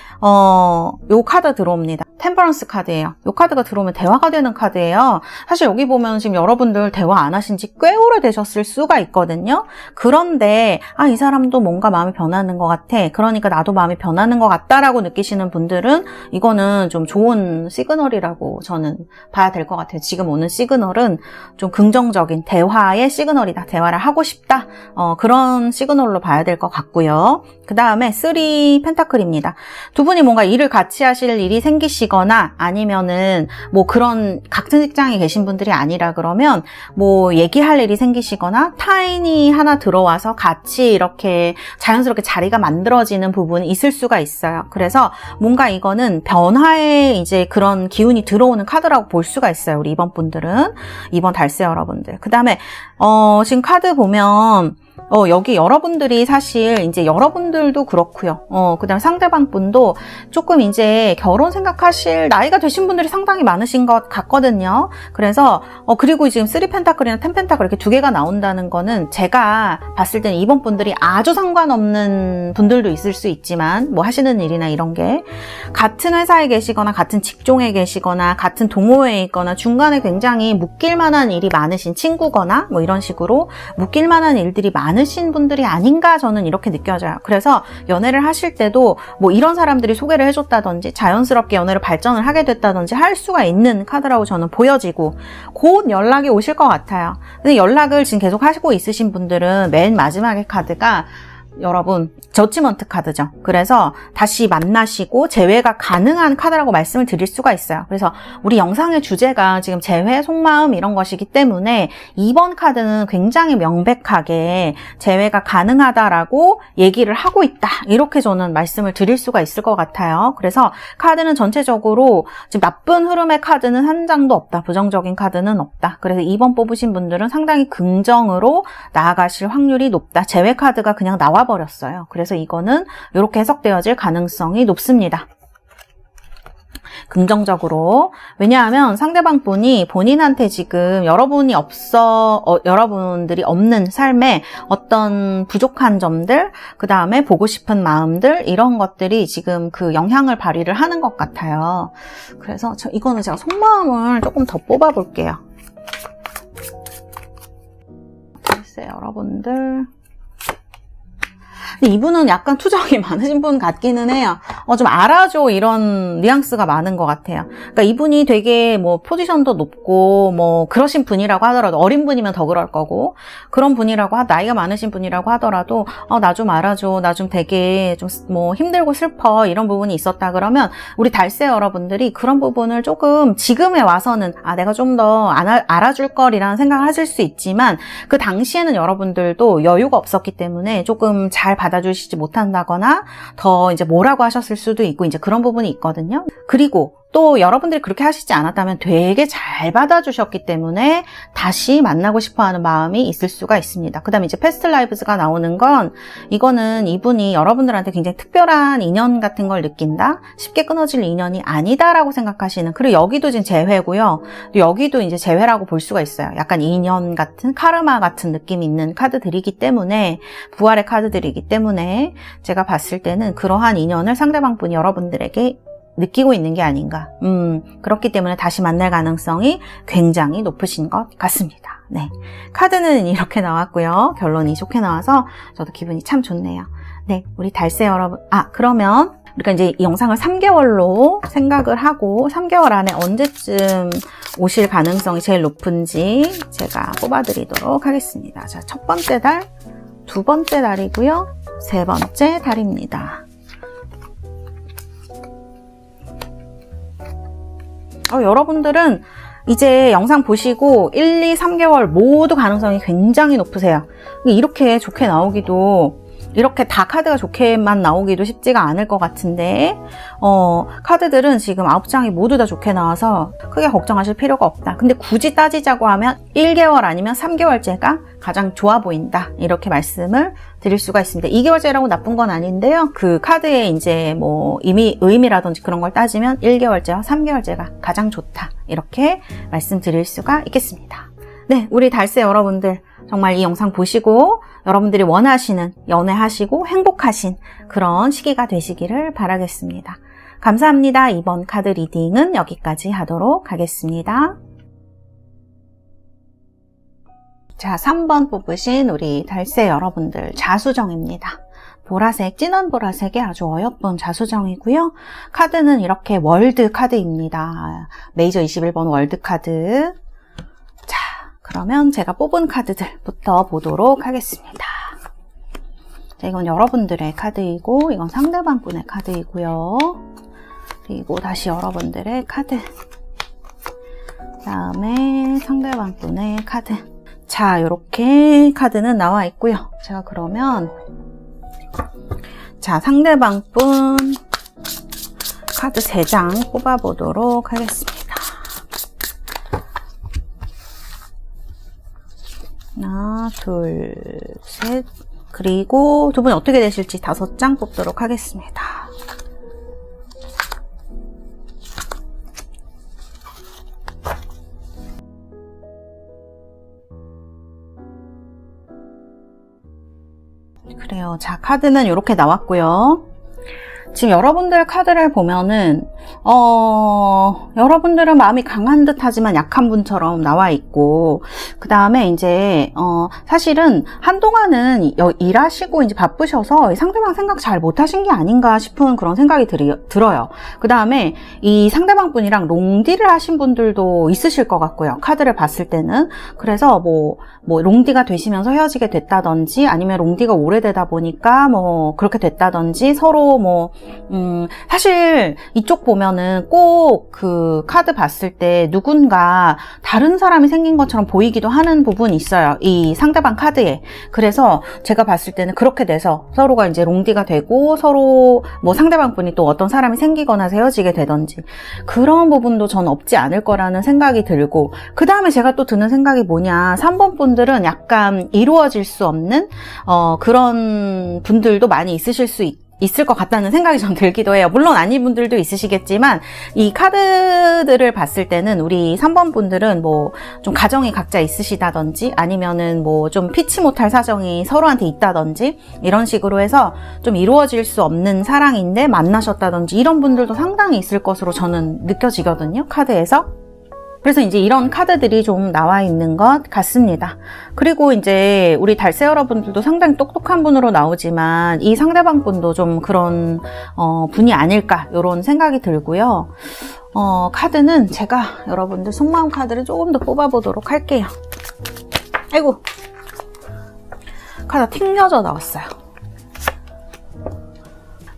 요 카드 들어옵니다. 템퍼런스 카드예요. 요 카드가 들어오면 대화가 되는 카드예요. 사실 여기 보면 지금 여러분들 대화 안 하신 지 꽤 오래되셨을 수가 있거든요. 그런데 이 사람도 뭔가 마음이 변하는 것 같아. 그러니까 나도 마음이 변하는 것 같다라고 느끼시는 분들은 이거는 좀 좋은 시그널이라고 저는 봐야 될 것 같아요. 지금 오는 시그널은 좀 긍정적인 대화의 시그널이다. 대화를 하고 싶다. 그런 시그널로 봐야 될 것 같고요. 그 다음에 3 펜타클입니다. 두 분이 뭔가 일을 같이 하실 일이 생기시거나 아니면은 뭐 그런 같은 직장에 계신 분들이 아니라 그러면 뭐 얘기할 일이 생기시거나 타인이 하나 들어와서 같이 이렇게 자연스럽게 자리가 만들어지는 부분이 있을 수가 있어요. 그래서 뭔가 이거는 변화의 이제 그런 기운이 들어오는 카드라고 볼 수가 있어요. 우리 이번 분들은, 이번 달세 여러분들. 그 다음에 지금 카드 보면 여기 여러분들이 사실 이제 여러분들도 그렇고요. 그 다음에 상대방 분도 조금 이제 결혼 생각하실 나이가 되신 분들이 상당히 많으신 것 같거든요. 그래서 그리고 지금 3 펜타클이나 10 펜타클 이렇게 두 개가 나온다는 거는 제가 봤을 때는 이번 분들이 아주 상관없는 분들도 있을 수 있지만 뭐 하시는 일이나 이런 게 같은 회사에 계시거나 같은 직종에 계시거나 같은 동호회에 있거나 중간에 굉장히 묶일 만한 일이 많으신 친구거나 뭐 이런 식으로 묶일 만한 일들이 많으신 분들이 아닌가 저는 이렇게 느껴져요. 그래서 연애를 하실 때도 뭐 이런 사람들이 소개를 해줬다든지 자연스럽게 연애를 발전을 하게 됐다든지 할 수가 있는 카드라고 저는 보여지고 곧 연락이 오실 것 같아요. 근데 연락을 지금 계속 하시고 있으신 분들은 맨 마지막에 카드가 여러분 저지먼트 카드죠. 그래서 다시 만나시고 재회가 가능한 카드라고 말씀을 드릴 수가 있어요. 그래서 우리 영상의 주제가 지금 재회, 속마음 이런 것이기 때문에 이번 카드는 굉장히 명백하게 재회가 가능하다라고 얘기를 하고 있다. 이렇게 저는 말씀을 드릴 수가 있을 것 같아요. 그래서 카드는 전체적으로 지금 나쁜 흐름의 카드는 한 장도 없다. 부정적인 카드는 없다. 그래서 2번 뽑으신 분들은 상당히 긍정으로 나아가실 확률이 높다. 재회 카드가 그냥 나와 버렸어요. 그래서 이거는 이렇게 해석되어질 가능성이 높습니다. 긍정적으로. 왜냐하면 상대방 분이 본인한테 지금 여러분들이 없는 삶에 어떤 부족한 점들, 그 다음에 보고 싶은 마음들, 이런 것들이 지금 그 영향을 발휘를 하는 것 같아요. 그래서 이거는 제가 속마음을 조금 더 뽑아볼게요. 글쎄, 여러분들. 근데 이분은 약간 투정이 많으신 분 같기는 해요. 좀 알아줘 이런 뉘앙스가 많은 것 같아요. 그러니까 이분이 되게 뭐 포지션도 높고 뭐 그러신 분이라고 하더라도 어린 분이면 더 그럴 거고 그런 분이라고 나이가 많으신 분이라고 하더라도 나 좀 알아줘. 나 좀 되게 좀 뭐 힘들고 슬퍼 이런 부분이 있었다 그러면 우리 달세 여러분들이 그런 부분을 조금 지금에 와서는 내가 좀 더 알아줄 걸이라는 생각을 하실 수 있지만 그 당시에는 여러분들도 여유가 없었기 때문에 조금 잘 받아주시지 못한다거나 더 이제 뭐라고 하셨을 수도 있고 이제 그런 부분이 있거든요. 그리고 또 여러분들이 그렇게 하시지 않았다면 되게 잘 받아주셨기 때문에 다시 만나고 싶어하는 마음이 있을 수가 있습니다. 그 다음에 이제 패스트 라이브즈가 나오는 건 이거는 이분이 여러분들한테 굉장히 특별한 인연 같은 걸 느낀다? 쉽게 끊어질 인연이 아니다라고 생각하시는 그리고 여기도 지금 재회고요. 여기도 이제 재회라고 볼 수가 있어요. 약간 인연 같은 카르마 같은 느낌이 있는 카드들이기 때문에 부활의 카드들이기 때문에 제가 봤을 때는 그러한 인연을 상대방 분이 여러분들에게 느끼고 있는 게 아닌가. 그렇기 때문에 다시 만날 가능성이 굉장히 높으신 것 같습니다. 네. 카드는 이렇게 나왔고요. 결론이 좋게 나와서 저도 기분이 참 좋네요. 네. 우리 달세 여러분. 그러면 그러니까 이제 이 영상을 3개월로 생각을 하고 3개월 안에 언제쯤 오실 가능성이 제일 높은지 제가 뽑아드리도록 하겠습니다. 자, 첫 번째 달, 두 번째 달이고요. 세 번째 달입니다. 여러분들은 이제 영상 보시고 1, 2, 3개월 모두 가능성이 굉장히 높으세요. 이렇게 좋게 나오기도, 이렇게 다 카드가 좋게만 나오기도 쉽지가 않을 것 같은데 카드들은 지금 9장이 모두 다 좋게 나와서 크게 걱정하실 필요가 없다. 근데 굳이 따지자고 하면 1개월 아니면 3개월째가 가장 좋아 보인다, 이렇게 말씀을 드릴 수가 있습니다. 2개월째라고 나쁜 건 아닌데요, 그 카드의 이제 뭐 의미라든지 그런 걸 따지면 1개월째와 3개월째가 가장 좋다, 이렇게 말씀드릴 수가 있겠습니다. 네, 우리 달새 여러분들, 정말 이 영상 보시고 여러분들이 원하시는, 연애하시고 행복하신 그런 시기가 되시기를 바라겠습니다. 감사합니다. 이번 카드 리딩은 여기까지 하도록 하겠습니다. 자, 3번 뽑으신 우리 달새 여러분들, 자수정입니다. 보라색, 진한 보라색의 아주 어여쁜 자수정이고요. 카드는 이렇게 월드 카드입니다. 메이저 21번 월드 카드. 자, 그러면 제가 뽑은 카드들부터 보도록 하겠습니다. 자, 이건 여러분들의 카드이고, 이건 상대방 분의 카드이고요. 그리고 다시 여러분들의 카드. 다음에 상대방 분의 카드. 자, 이렇게 카드는 나와 있고요. 제가 그러면 자, 상대방 분 카드 3장 뽑아보도록 하겠습니다. 하나, 둘, 셋. 그리고 두 분이 어떻게 되실지 5장 뽑도록 하겠습니다. 그래요. 자, 카드는 이렇게 나왔고요. 지금 여러분들 카드를 보면은 여러분들은 마음이 강한 듯 하지만 약한 분처럼 나와 있고, 그 다음에 이제 사실은 한동안은 일하시고 이제 바쁘셔서 상대방 생각 잘 못하신 게 아닌가 싶은 그런 생각이 들어요. 그 다음에 이 상대방 분이랑 롱디를 하신 분들도 있으실 것 같고요, 카드를 봤을 때는. 그래서 뭐 롱디가 되시면서 헤어지게 됐다든지, 아니면 롱디가 오래되다 보니까 뭐 그렇게 됐다든지, 서로 사실 이쪽 보면은 꼭 그 카드 봤을 때 누군가 다른 사람이 생긴 것처럼 보이기도 하는 부분이 있어요, 이 상대방 카드에. 그래서 제가 봤을 때는 그렇게 돼서 서로가 이제 롱디가 되고, 서로 뭐 상대방 분이 또 어떤 사람이 생기거나 헤어지게 되던지, 그런 부분도 전 없지 않을 거라는 생각이 들고, 그 다음에 제가 또 드는 생각이 뭐냐, 3번 분들은 약간 이루어질 수 없는 그런 분들도 많이 있을 것 같다는 생각이 전 들기도 해요. 물론 아닌 분들도 있으시겠지만, 이 카드들을 봤을 때는 우리 3번 분들은 뭐 좀 가정이 각자 있으시다든지, 아니면은 뭐 좀 피치 못할 사정이 서로한테 있다든지, 이런 식으로 해서 좀 이루어질 수 없는 사랑인데 만나셨다든지, 이런 분들도 상당히 있을 것으로 저는 느껴지거든요, 카드에서. 그래서 이제 이런 카드들이 좀 나와 있는 것 같습니다. 그리고 이제 우리 달새 여러분들도 상당히 똑똑한 분으로 나오지만, 이 상대방 분도 좀 그런 분이 아닐까, 이런 생각이 들고요. 카드는 제가 여러분들 속마음 카드를 조금 더 뽑아보도록 할게요. 아이고, 카드 튕겨져 나왔어요.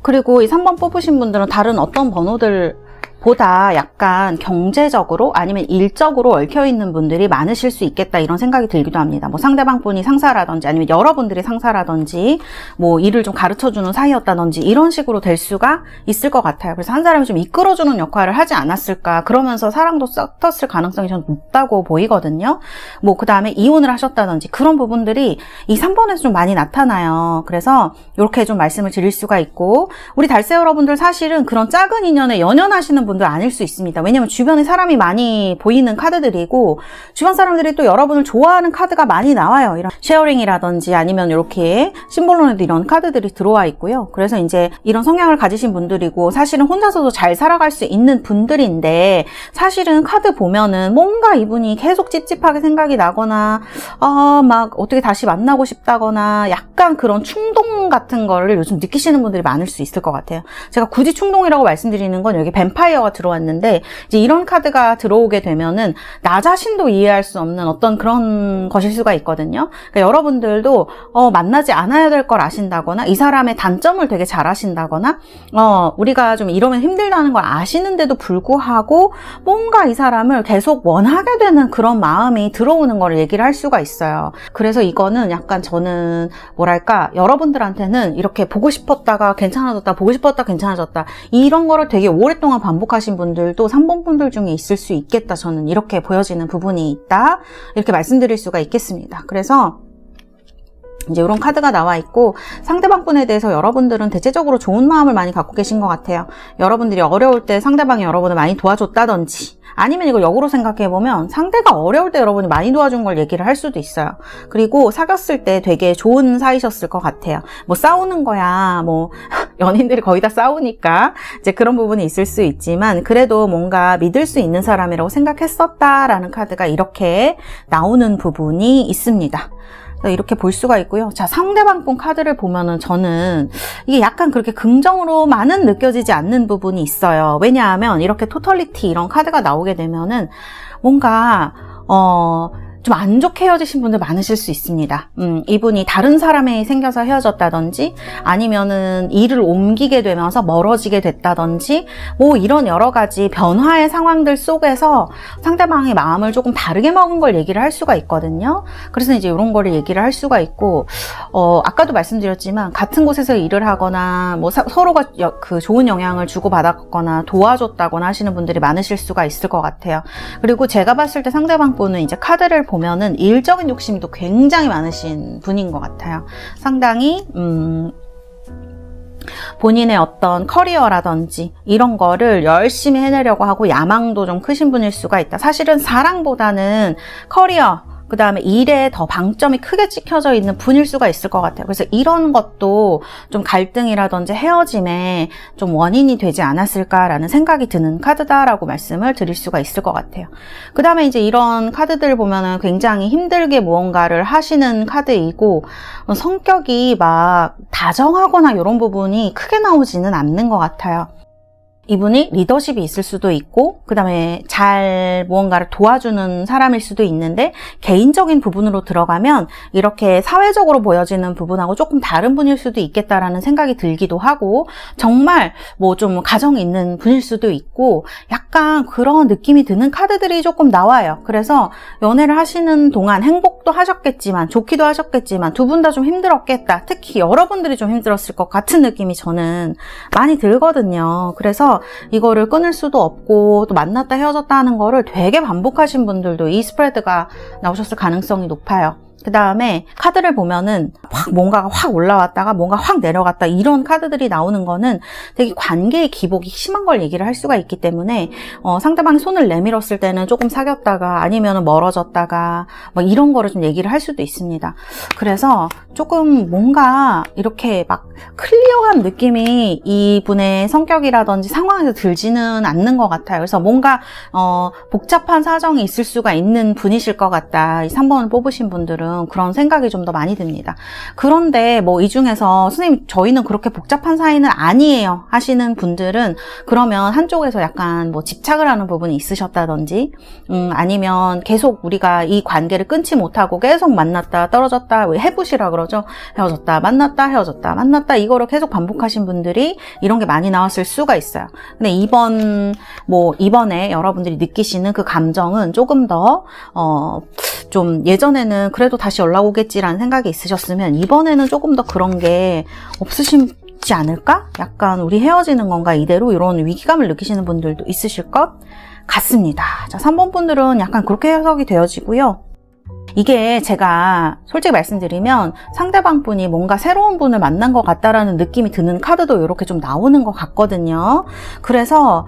그리고 이 3번 뽑으신 분들은 다른 어떤 번호들 보다 약간 경제적으로 아니면 일적으로 얽혀있는 분들이 많으실 수 있겠다, 이런 생각이 들기도 합니다. 뭐 상대방 분이 상사라든지, 아니면 여러분들이 상사라든지, 뭐 일을 좀 가르쳐주는 사이였다든지, 이런 식으로 될 수가 있을 것 같아요. 그래서 한 사람이 좀 이끌어주는 역할을 하지 않았을까, 그러면서 사랑도 썩었을 가능성이 전 높다고 보이거든요. 뭐 그 다음에 이혼을 하셨다든지, 그런 부분들이 이 3번에서 좀 많이 나타나요. 그래서 이렇게 좀 말씀을 드릴 수가 있고, 우리 달새 여러분들 사실은 그런 작은 인연에 연연하시는 분들 아닐 수 있습니다. 왜냐면 주변에 사람이 많이 보이는 카드들이고 주변 사람들이 또 여러분을 좋아하는 카드가 많이 나와요. 이런 쉐어링이라든지 아니면 이렇게 심볼론에도 이런 카드들이 들어와 있고요. 그래서 이제 이런 성향을 가지신 분들이고 사실은 혼자서도 잘 살아갈 수 있는 분들인데 사실은 카드 보면은 뭔가 이분이 계속 찝찝하게 생각이 나거나 막 어떻게 다시 만나고 싶다거나 약간 그런 충동 같은 거를 요즘 느끼시는 분들이 많을 수 있을 것 같아요. 제가 굳이 충동이라고 말씀드리는 건 여기 뱀파이어가 들어왔는데 이제 이런 카드가 들어오게 되면은 나 자신도 이해할 수 없는 어떤 그런 것일 수가 있거든요. 그러니까 여러분들도 만나지 않아야 될 걸 아신다거나 이 사람의 단점을 되게 잘 아신다거나 우리가 좀 이러면 힘들다는 걸 아시는데도 불구하고 뭔가 이 사람을 계속 원하게 되는 그런 마음이 들어오는 걸 얘기를 할 수가 있어요. 그래서 이거는 약간 저는 뭐랄까 여러분들한테는 이렇게 보고 싶었다가 괜찮아졌다 보고 싶었다 괜찮아졌다 이런 거를 되게 오랫동안 반복하신 분들도 3번 분들 중에 있을 수 있겠다. 저는 이렇게 보여지는 부분이 있다 이렇게 말씀드릴 수가 있겠습니다. 그래서 이제 이런 카드가 나와 있고 상대방 분에 대해서 여러분들은 대체적으로 좋은 마음을 많이 갖고 계신 것 같아요. 여러분들이 어려울 때 상대방이 여러분을 많이 도와줬다든지 아니면 이걸 역으로 생각해보면 상대가 어려울 때 여러분이 많이 도와준 걸 얘기를 할 수도 있어요. 그리고 사귀었을 때 되게 좋은 사이셨을 것 같아요. 뭐 싸우는 거야 뭐 연인들이 거의 다 싸우니까 이제 그런 부분이 있을 수 있지만 그래도 뭔가 믿을 수 있는 사람이라고 생각했었다라는 카드가 이렇게 나오는 부분이 있습니다. 이렇게 볼 수가 있고요. 자, 상대방 분 카드를 보면은 저는 이게 약간 그렇게 긍정으로만은 느껴지지 않는 부분이 있어요. 왜냐하면 이렇게 토털리티 이런 카드가 나오게 되면은 뭔가 좀 안 좋게 헤어지신 분들 많으실 수 있습니다. 이분이 다른 사람이 생겨서 헤어졌다든지 아니면은 일을 옮기게 되면서 멀어지게 됐다든지 뭐 이런 여러 가지 변화의 상황들 속에서 상대방의 마음을 조금 다르게 먹은 걸 얘기를 할 수가 있거든요. 그래서 이제 이런 거를 얘기를 할 수가 있고 아까도 말씀드렸지만 같은 곳에서 일을 하거나 뭐 서로가 그 좋은 영향을 주고받았거나 도와줬다거나 하시는 분들이 많으실 수가 있을 것 같아요. 그리고 제가 봤을 때 상대방 분은 이제 카드를 보면은 일적인 욕심도 굉장히 많으신 분인 것 같아요. 상당히 본인의 어떤 커리어라든지 이런 거를 열심히 해내려고 하고 야망도 좀 크신 분일 수가 있다. 사실은 사랑보다는 커리어 그 다음에 일에 더 방점이 크게 찍혀져 있는 분일 수가 있을 것 같아요. 그래서 이런 것도 좀 갈등이라든지 헤어짐에 좀 원인이 되지 않았을까라는 생각이 드는 카드다라고 말씀을 드릴 수가 있을 것 같아요. 그 다음에 이제 이런 카드들 보면은 굉장히 힘들게 무언가를 하시는 카드이고 성격이 막 다정하거나 이런 부분이 크게 나오지는 않는 것 같아요. 이분이 리더십이 있을 수도 있고 그 다음에 잘 무언가를 도와주는 사람일 수도 있는데 개인적인 부분으로 들어가면 이렇게 사회적으로 보여지는 부분하고 조금 다른 분일 수도 있겠다라는 생각이 들기도 하고 정말 뭐 좀 가정이 있는 분일 수도 있고 약간 그런 느낌이 드는 카드들이 조금 나와요. 그래서 연애를 하시는 동안 행복도 하셨겠지만 좋기도 하셨겠지만 두 분 다 좀 힘들었겠다. 특히 여러분들이 좀 힘들었을 것 같은 느낌이 저는 많이 들거든요. 그래서 이거를 끊을 수도 없고 또 만났다 헤어졌다 하는 거를 되게 반복하신 분들도 이 스프레드가 나오셨을 가능성이 높아요. 그 다음에 카드를 보면은 뭔가가 확 올라왔다가 뭔가 확 내려갔다 이런 카드들이 나오는 거는 되게 관계의 기복이 심한 걸 얘기를 할 수가 있기 때문에 상대방이 손을 내밀었을 때는 조금 사귀었다가 아니면 멀어졌다가 뭐 이런 거를 좀 얘기를 할 수도 있습니다. 그래서 조금 뭔가 이렇게 막 클리어한 느낌이 이분의 성격이라든지 상황에서 들지는 않는 것 같아요. 그래서 뭔가 복잡한 사정이 있을 수가 있는 분이실 것 같다. 이 3번을 뽑으신 분들은 그런 생각이 좀 더 많이 듭니다. 그런데 뭐 이 중에서 선생님 저희는 그렇게 복잡한 사이는 아니에요 하시는 분들은 그러면 한쪽에서 약간 뭐 집착을 하는 부분이 있으셨다든지 아니면 계속 우리가 이 관계를 끊지 못하고 계속 만났다 떨어졌다 해보시라 그러죠. 헤어졌다 만났다 헤어졌다 만났다 이거를 계속 반복하신 분들이 이런 게 많이 나왔을 수가 있어요. 근데 이번에 여러분들이 느끼시는 그 감정은 조금 더 좀 예전에는 그래도 다시 연락 오겠지라는 생각이 있으셨으면 이번에는 조금 더 그런 게 없으시지 않을까? 약간 우리 헤어지는 건가 이대로 이런 위기감을 느끼시는 분들도 있으실 것 같습니다. 자, 3번 분들은 약간 그렇게 해석이 되어지고요. 이게 제가 솔직히 말씀드리면 상대방 분이 뭔가 새로운 분을 만난 것 같다라는 느낌이 드는 카드도 이렇게 좀 나오는 것 같거든요. 그래서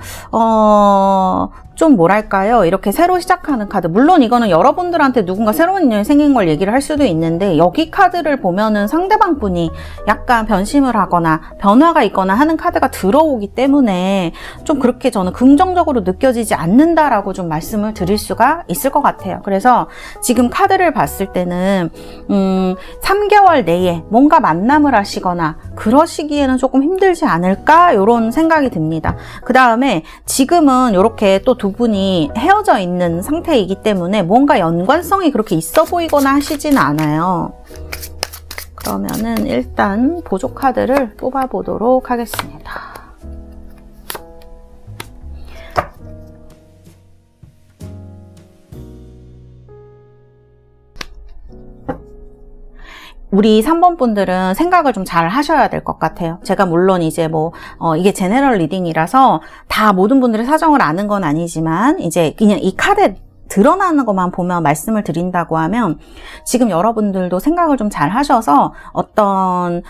좀 뭐랄까요, 이렇게 새로 시작하는 카드, 물론 이거는 여러분들한테 누군가 새로운 인연이 생긴 걸 얘기를 할 수도 있는데, 여기 카드를 보면은 상대방 분이 약간 변심을 하거나 변화가 있거나 하는 카드가 들어오기 때문에 좀 그렇게 저는 긍정적으로 느껴지지 않는다라고 좀 말씀을 드릴 수가 있을 것 같아요. 그래서 지금 카드를 봤을 때는 3개월 내에 뭔가 만남을 하시거나 그러시기에는 조금 힘들지 않을까, 이런 생각이 듭니다. 그 다음에 지금은 이렇게 또 두 분이 헤어져 있는 상태이기 때문에 뭔가 연관성이 그렇게 있어 보이거나 하시진 않아요. 그러면은 일단 보조 카드를 뽑아 보도록 하겠습니다. 우리 3번 분들은 생각을 좀 잘 하셔야 될 것 같아요. 제가 물론 이제 이게 제너럴 리딩이라서 다 모든 분들의 사정을 아는 건 아니지만, 이제 그냥 이 카드에 드러나는 것만 보면 말씀을 드린다고 하면, 지금 여러분들도 생각을 좀 잘 하셔서 어떤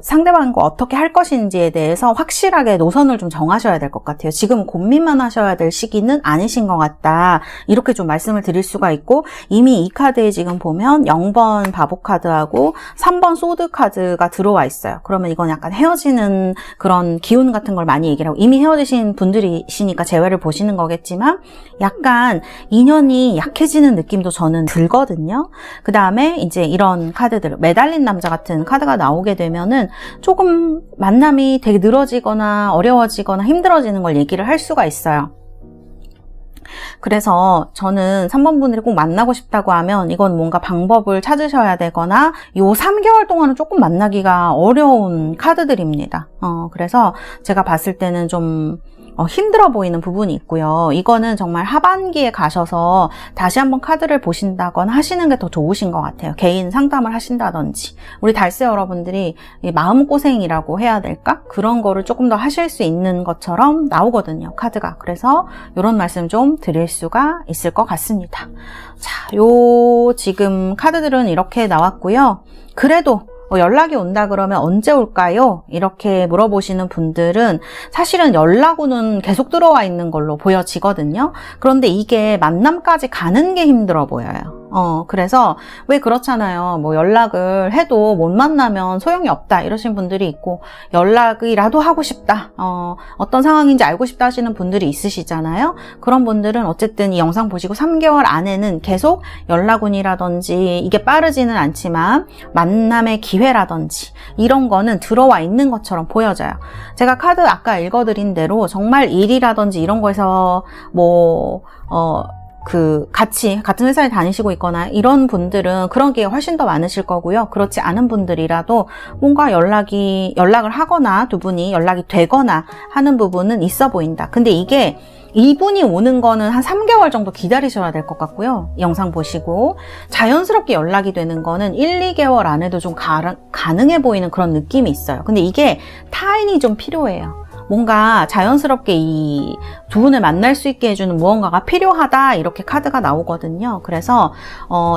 상대방과 어떻게 할 것인지에 대해서 확실하게 노선을 좀 정하셔야 될 것 같아요. 지금 고민만 하셔야 될 시기는 아니신 것 같다, 이렇게 좀 말씀을 드릴 수가 있고, 이미 이 카드에 지금 보면 0번 바보 카드하고 3번 소드 카드가 들어와 있어요. 그러면 이건 약간 헤어지는 그런 기운 같은 걸 많이 얘기를 하고, 이미 헤어지신 분들이시니까 재회를 보시는 거겠지만 약간 인연이 약해지는 느낌도 저는 들거든요. 그 다음에 이제 이런 카드들, 매달린 남자 같은 카드가 나오게 되면은 조금 만남이 되게 늘어지거나 어려워지거나 힘들어지는 걸 얘기를 할 수가 있어요. 그래서 저는 3번 분들이 꼭 만나고 싶다고 하면 이건 뭔가 방법을 찾으셔야 되거나, 요 3개월 동안은 조금 만나기가 어려운 카드들입니다. 그래서 제가 봤을 때는 좀 힘들어 보이는 부분이 있고요. 이거는 정말 하반기에 가셔서 다시 한번 카드를 보신다거나 하시는 게 더 좋으신 것 같아요. 개인 상담을 하신다든지, 우리 달세 여러분들이 마음고생이라고 해야 될까? 그런 거를 조금 더 하실 수 있는 것처럼 나오거든요, 카드가. 그래서 이런 말씀 좀 드릴 수가 있을 것 같습니다. 자, 지금 카드들은 이렇게 나왔고요. 그래도 연락이 온다 그러면 언제 올까요? 이렇게 물어보시는 분들은 사실은 연락은 계속 들어와 있는 걸로 보여지거든요. 그런데 이게 만남까지 가는 게 힘들어 보여요. 그래서 왜 그렇잖아요. 연락을 해도 못 만나면 소용이 없다, 이러신 분들이 있고, 연락이라도 하고 싶다, 어떤 상황인지 알고 싶다 하시는 분들이 있으시잖아요. 그런 분들은 어쨌든 이 영상 보시고 3개월 안에는 계속 연락운이라든지, 이게 빠르지는 않지만 만남의 기회라든지 이런 거는 들어와 있는 것처럼 보여져요. 제가 카드 아까 읽어드린 대로 정말 일이라든지 이런 거에서 같은 회사에 다니시고 있거나 이런 분들은 그런 게 훨씬 더 많으실 거고요. 그렇지 않은 분들이라도 뭔가 연락을 하거나 두 분이 연락이 되거나 하는 부분은 있어 보인다. 근데 이게 이분이 오는 거는 한 3개월 정도 기다리셔야 될 것 같고요. 영상 보시고 자연스럽게 연락이 되는 거는 1, 2개월 안에도 좀 가능해 보이는 그런 느낌이 있어요. 근데 이게 타인이 좀 필요해요. 뭔가 자연스럽게 이 두 분을 만날 수 있게 해주는 무언가가 필요하다, 이렇게 카드가 나오거든요. 그래서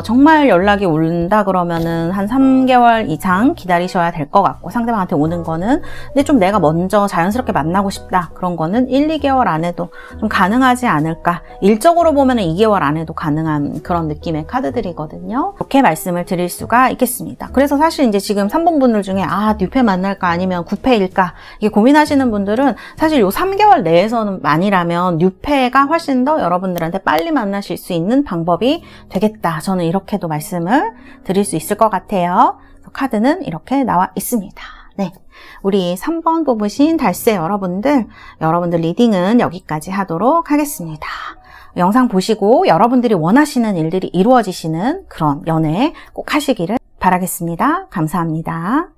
정말 연락이 온다 그러면은 한 3개월 이상 기다리셔야 될 것 같고, 상대방한테 오는 거는, 근데 좀 내가 먼저 자연스럽게 만나고 싶다, 그런 거는 1, 2개월 안에도 좀 가능하지 않을까. 일적으로 보면은 2개월 안에도 가능한 그런 느낌의 카드들이거든요. 이렇게 말씀을 드릴 수가 있겠습니다. 그래서 사실 이제 지금 3번 분들 중에 뉴페 만날까 아니면 9페일까, 이게 고민하시는 분들은 사실 요 3개월 내에서는 만이라면 뉴페가 훨씬 더 여러분들한테 빨리 만나실 수 있는 방법이 되겠다, 저는 이렇게도 말씀을 드릴 수 있을 것 같아요. 카드는 이렇게 나와 있습니다. 네, 우리 3번 뽑으신 달세 여러분들 리딩은 여기까지 하도록 하겠습니다. 영상 보시고 여러분들이 원하시는 일들이 이루어지시는 그런 연애 꼭 하시기를 바라겠습니다. 감사합니다.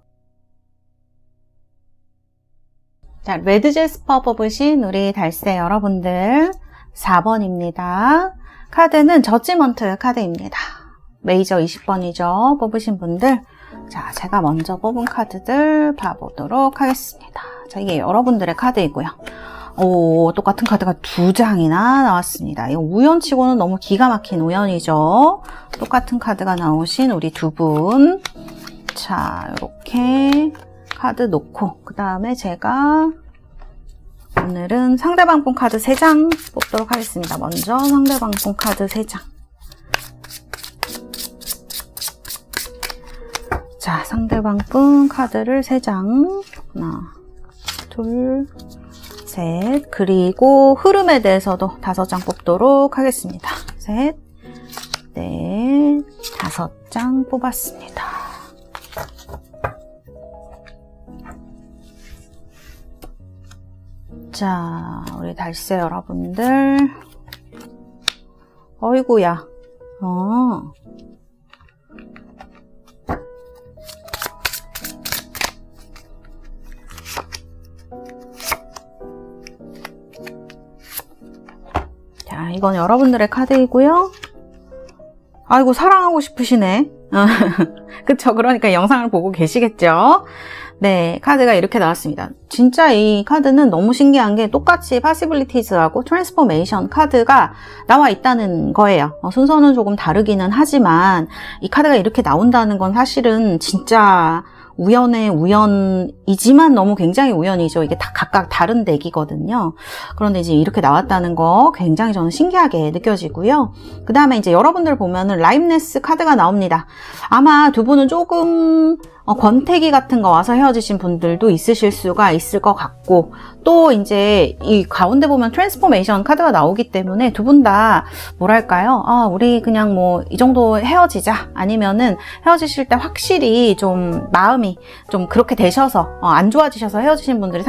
자, 레드 제스퍼 뽑으신 우리 달세 여러분들 4번입니다. 카드는 저지먼트 카드입니다. 메이저 20번이죠. 뽑으신 분들. 자, 제가 먼저 뽑은 카드들 봐보도록 하겠습니다. 자, 이게 여러분들의 카드이고요. 오, 똑같은 카드가 2장이나 나왔습니다. 이거 우연치고는 너무 기가 막힌 우연이죠. 똑같은 카드가 나오신 우리 두 분. 자, 이렇게 카드 놓고 그 다음에 제가 오늘은 상대방 분 카드 3장 뽑도록 하겠습니다. 먼저 상대방 분 카드 3장. 자, 상대방 분 카드를 3장. 하나, 둘, 셋. 그리고 흐름에 대해서도 5장 뽑도록 하겠습니다. 셋, 넷, 5장 뽑았습니다. 자, 우리 달새 여러분들. 어이구야. 자, 이건 여러분들의 카드이고요. 아이고, 사랑하고 싶으시네. 그쵸? 그러니까 영상을 보고 계시겠죠? 네, 카드가 이렇게 나왔습니다. 진짜 이 카드는 너무 신기한 게 똑같이 Possibilities하고 Transformation 카드가 나와 있다는 거예요. 순서는 조금 다르기는 하지만 이 카드가 이렇게 나온다는 건 사실은 진짜 우연의 우연이지만 너무 굉장히 우연이죠. 이게 다 각각 다른 덱이거든요. 그런데 이제 이렇게 나왔다는 거 굉장히 저는 신기하게 느껴지고요. 그 다음에 이제 여러분들 보면은 라임네스 카드가 나옵니다. 아마 두 분은 조금 권태기 같은 거 와서 헤어지신 분들도 있으실 수가 있을 것 같고, 또 이제 이 가운데 보면 트랜스포메이션 카드가 나오기 때문에 두 분 다 뭐랄까요? 우리 그냥 뭐 이 정도 헤어지자, 아니면은 헤어지실 때 확실히 좀 마음이 좀 그렇게 되셔서 안 좋아지셔서 헤어지신 분들이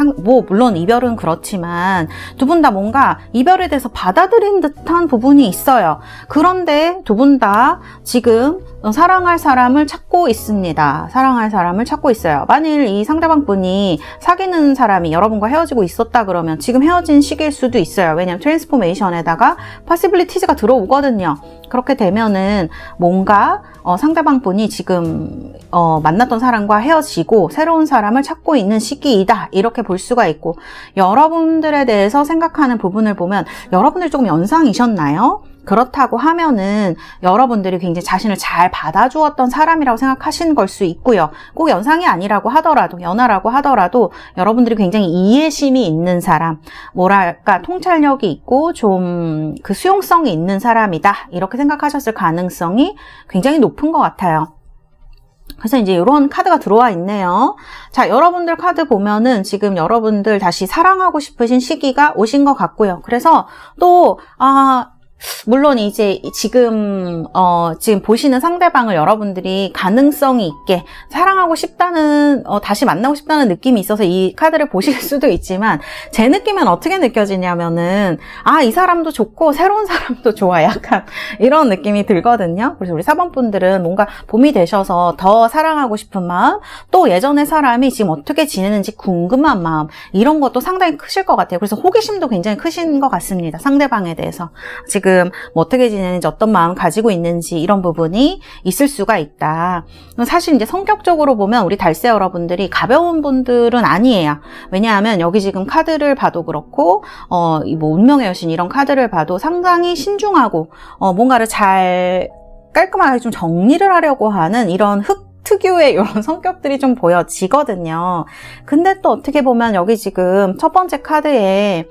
물론 이별은 그렇지만 두 분 다 뭔가 이별에 대해서 받아들인 듯한 부분이 있어요. 그런데 두 분 다 지금 사랑할 사람을 찾고 있습니다. 사랑할 사람을 찾고 있어요. 만일 이 상대방 분이 사귀는 사람이 여러분과 헤어지고 있었다 그러면 지금 헤어진 시기일 수도 있어요. 왜냐면 트랜스포메이션에다가 파시빌리티즈가 들어오거든요. 그렇게 되면은 뭔가 상대방 분이 지금 만났던 사람과 헤어지고 새로운 사람을 찾고 있는 시기이다, 이렇게 볼 수가 있고, 여러분들에 대해서 생각하는 부분을 보면 여러분들이 조금 연상이셨나요? 그렇다고 하면은 여러분들이 굉장히 자신을 잘 받아주었던 사람이라고 생각하시는 걸 수 있고요. 꼭 연상이 아니라고 하더라도, 연하라고 하더라도 여러분들이 굉장히 이해심이 있는 사람, 뭐랄까 통찰력이 있고 좀 그 수용성이 있는 사람이다, 이렇게 생각하셨을 가능성이 굉장히 높은 것 같아요. 그래서 이제 이런 카드가 들어와 있네요. 자, 여러분들 카드 보면은 지금 여러분들 다시 사랑하고 싶으신 시기가 오신 것 같고요. 그래서 또 물론 이제 지금 보시는 상대방을 여러분들이 가능성이 있게 사랑하고 싶다는, 다시 만나고 싶다는 느낌이 있어서 이 카드를 보실 수도 있지만, 제 느낌은 어떻게 느껴지냐면은, 이 사람도 좋고 새로운 사람도 좋아, 약간 이런 느낌이 들거든요. 그래서 우리 4번 분들은 뭔가 봄이 되셔서 더 사랑하고 싶은 마음, 또 예전의 사람이 지금 어떻게 지내는지 궁금한 마음, 이런 것도 상당히 크실 것 같아요. 그래서 호기심도 굉장히 크신 것 같습니다. 상대방에 대해서 지금 뭐 어떻게 지내는지, 어떤 마음 가지고 있는지, 이런 부분이 있을 수가 있다. 사실 이제 성격적으로 보면 우리 달새 여러분들이 가벼운 분들은 아니에요. 왜냐하면 여기 지금 카드를 봐도 그렇고 뭐 운명의 여신 이런 카드를 봐도 상당히 신중하고 뭔가를 잘 깔끔하게 좀 정리를 하려고 하는 이런 특유의 이런 성격들이 좀 보여지거든요. 근데 또 어떻게 보면 여기 지금 첫 번째 카드에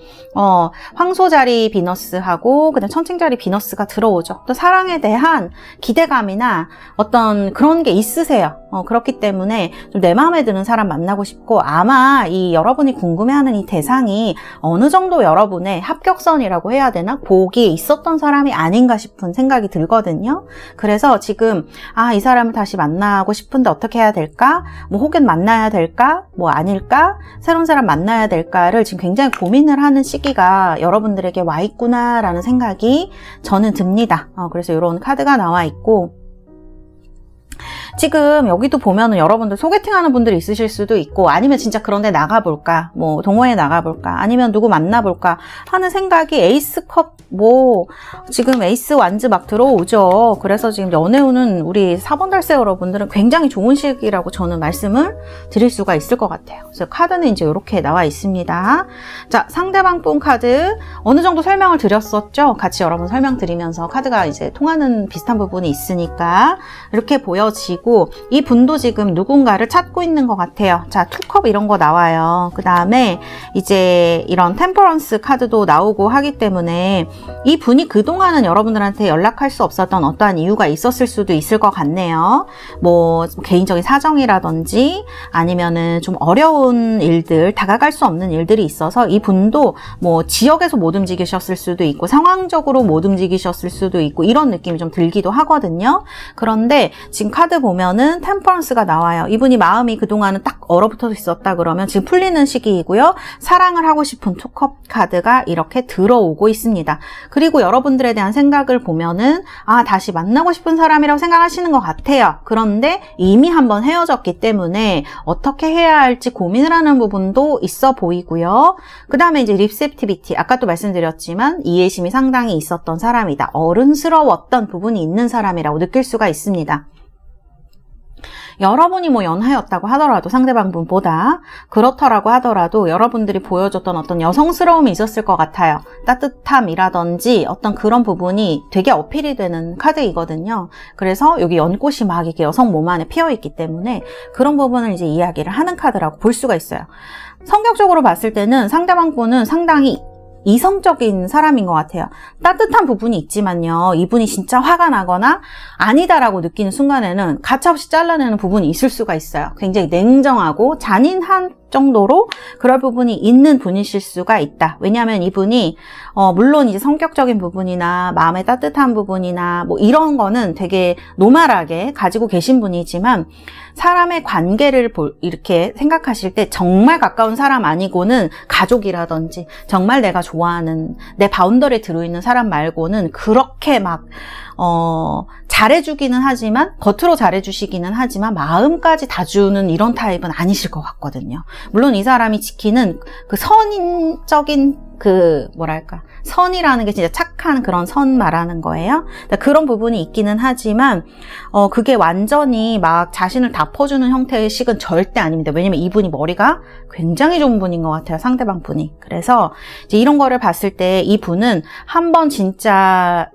황소자리 비너스하고 그다음 천칭자리 비너스가 들어오죠. 또 사랑에 대한 기대감이나 어떤 그런 게 있으세요. 그렇기 때문에 좀 내 마음에 드는 사람 만나고 싶고, 아마 이 여러분이 궁금해하는 이 대상이 어느 정도 여러분의 합격선이라고 해야 되나? 복이 있었던 사람이 아닌가 싶은 생각이 들거든요. 그래서 지금 이 사람을 다시 만나고 싶은데 어떻게 해야 될까? 뭐 혹은 만나야 될까? 뭐 아닐까? 새로운 사람 만나야 될까를 지금 굉장히 고민을 하는 시기가 여러분들에게 와 있구나라는 생각이 저는 듭니다. 그래서 이런 카드가 나와 있고, 지금 여기도 보면은 여러분들 소개팅하는 분들이 있으실 수도 있고, 아니면 진짜 그런데 나가볼까, 뭐 동호회 나가볼까, 아니면 누구 만나볼까 하는 생각이 에이스컵, 뭐 지금 에이스 완즈 막 들어오죠. 그래서 지금 연애 운은 우리 4번 달세 여러분들은 굉장히 좋은 시기라고 저는 말씀을 드릴 수가 있을 것 같아요. 그래서 카드는 이제 이렇게 나와 있습니다. 자, 상대방 분 카드 어느 정도 설명을 드렸었죠. 같이 여러분 설명드리면서 카드가 이제 통하는 비슷한 부분이 있으니까 이렇게 보여지고, 이 분도 지금 누군가를 찾고 있는 것 같아요. 자, 투컵 이런 거 나와요. 그 다음에 이제 이런 템퍼런스 카드도 나오고 하기 때문에 이 분이 그동안은 여러분들한테 연락할 수 없었던 어떠한 이유가 있었을 수도 있을 것 같네요. 뭐 개인적인 사정이라든지 아니면은 좀 어려운 일들, 다가갈 수 없는 일들이 있어서 이 분도 뭐 지역에서 못 움직이셨을 수도 있고 상황적으로 못 움직이셨을 수도 있고 이런 느낌이 좀 들기도 하거든요. 그런데 지금 카드 보면은 템퍼런스가 나와요. 이분이 마음이 그동안은 딱 얼어붙어 있었다 그러면 지금 풀리는 시기이고요. 사랑을 하고 싶은 투컵 카드가 이렇게 들어오고 있습니다. 그리고 여러분들에 대한 생각을 보면은 다시 만나고 싶은 사람이라고 생각하시는 것 같아요. 그런데 이미 한번 헤어졌기 때문에 어떻게 해야 할지 고민을 하는 부분도 있어 보이고요. 그 다음에 이제 리셉티비티, 아까 또 말씀드렸지만 이해심이 상당히 있었던 사람이다. 어른스러웠던 부분이 있는 사람이라고 느낄 수가 있습니다. 여러분이 뭐 연하였다고 하더라도 상대방 분보다 그렇더라고 하더라도 여러분들이 보여줬던 어떤 여성스러움이 있었을 것 같아요. 따뜻함이라든지 어떤 그런 부분이 되게 어필이 되는 카드이거든요. 그래서 여기 연꽃이 막 이렇게 여성 몸 안에 피어 있기 때문에 그런 부분을 이제 이야기를 하는 카드라고 볼 수가 있어요. 성격적으로 봤을 때는 상대방 분은 상당히 이성적인 사람인 것 같아요. 따뜻한 부분이 있지만요, 이분이 진짜 화가 나거나 아니다라고 느끼는 순간에는 가차없이 잘라내는 부분이 있을 수가 있어요. 굉장히 냉정하고 잔인한 정도로 그럴 부분이 있는 분이실 수가 있다. 왜냐하면 이분이 물론 이제 성격적인 부분이나 마음의 따뜻한 부분이나 뭐 이런 거는 되게 노멀하게 가지고 계신 분이지만 사람의 관계를 이렇게 생각하실 때 정말 가까운 사람 아니고는 가족이라든지 정말 내가 좋아하는 내 바운더리에 들어있는 사람 말고는 그렇게 막 잘해주기는 하지만, 겉으로 잘해주시기는 하지만 마음까지 다 주는 이런 타입은 아니실 것 같거든요. 물론 이 사람이 지키는 그 선인적인 선이라는 게 진짜 착한 그런 선 말하는 거예요. 그런 부분이 있기는 하지만 그게 완전히 막 자신을 다 퍼주는 형태의 식은 절대 아닙니다. 왜냐면 이분이 머리가 굉장히 좋은 분인 것 같아요, 상대방 분이. 그래서 이제 이런 거를 봤을 때 이 분은 한번 진짜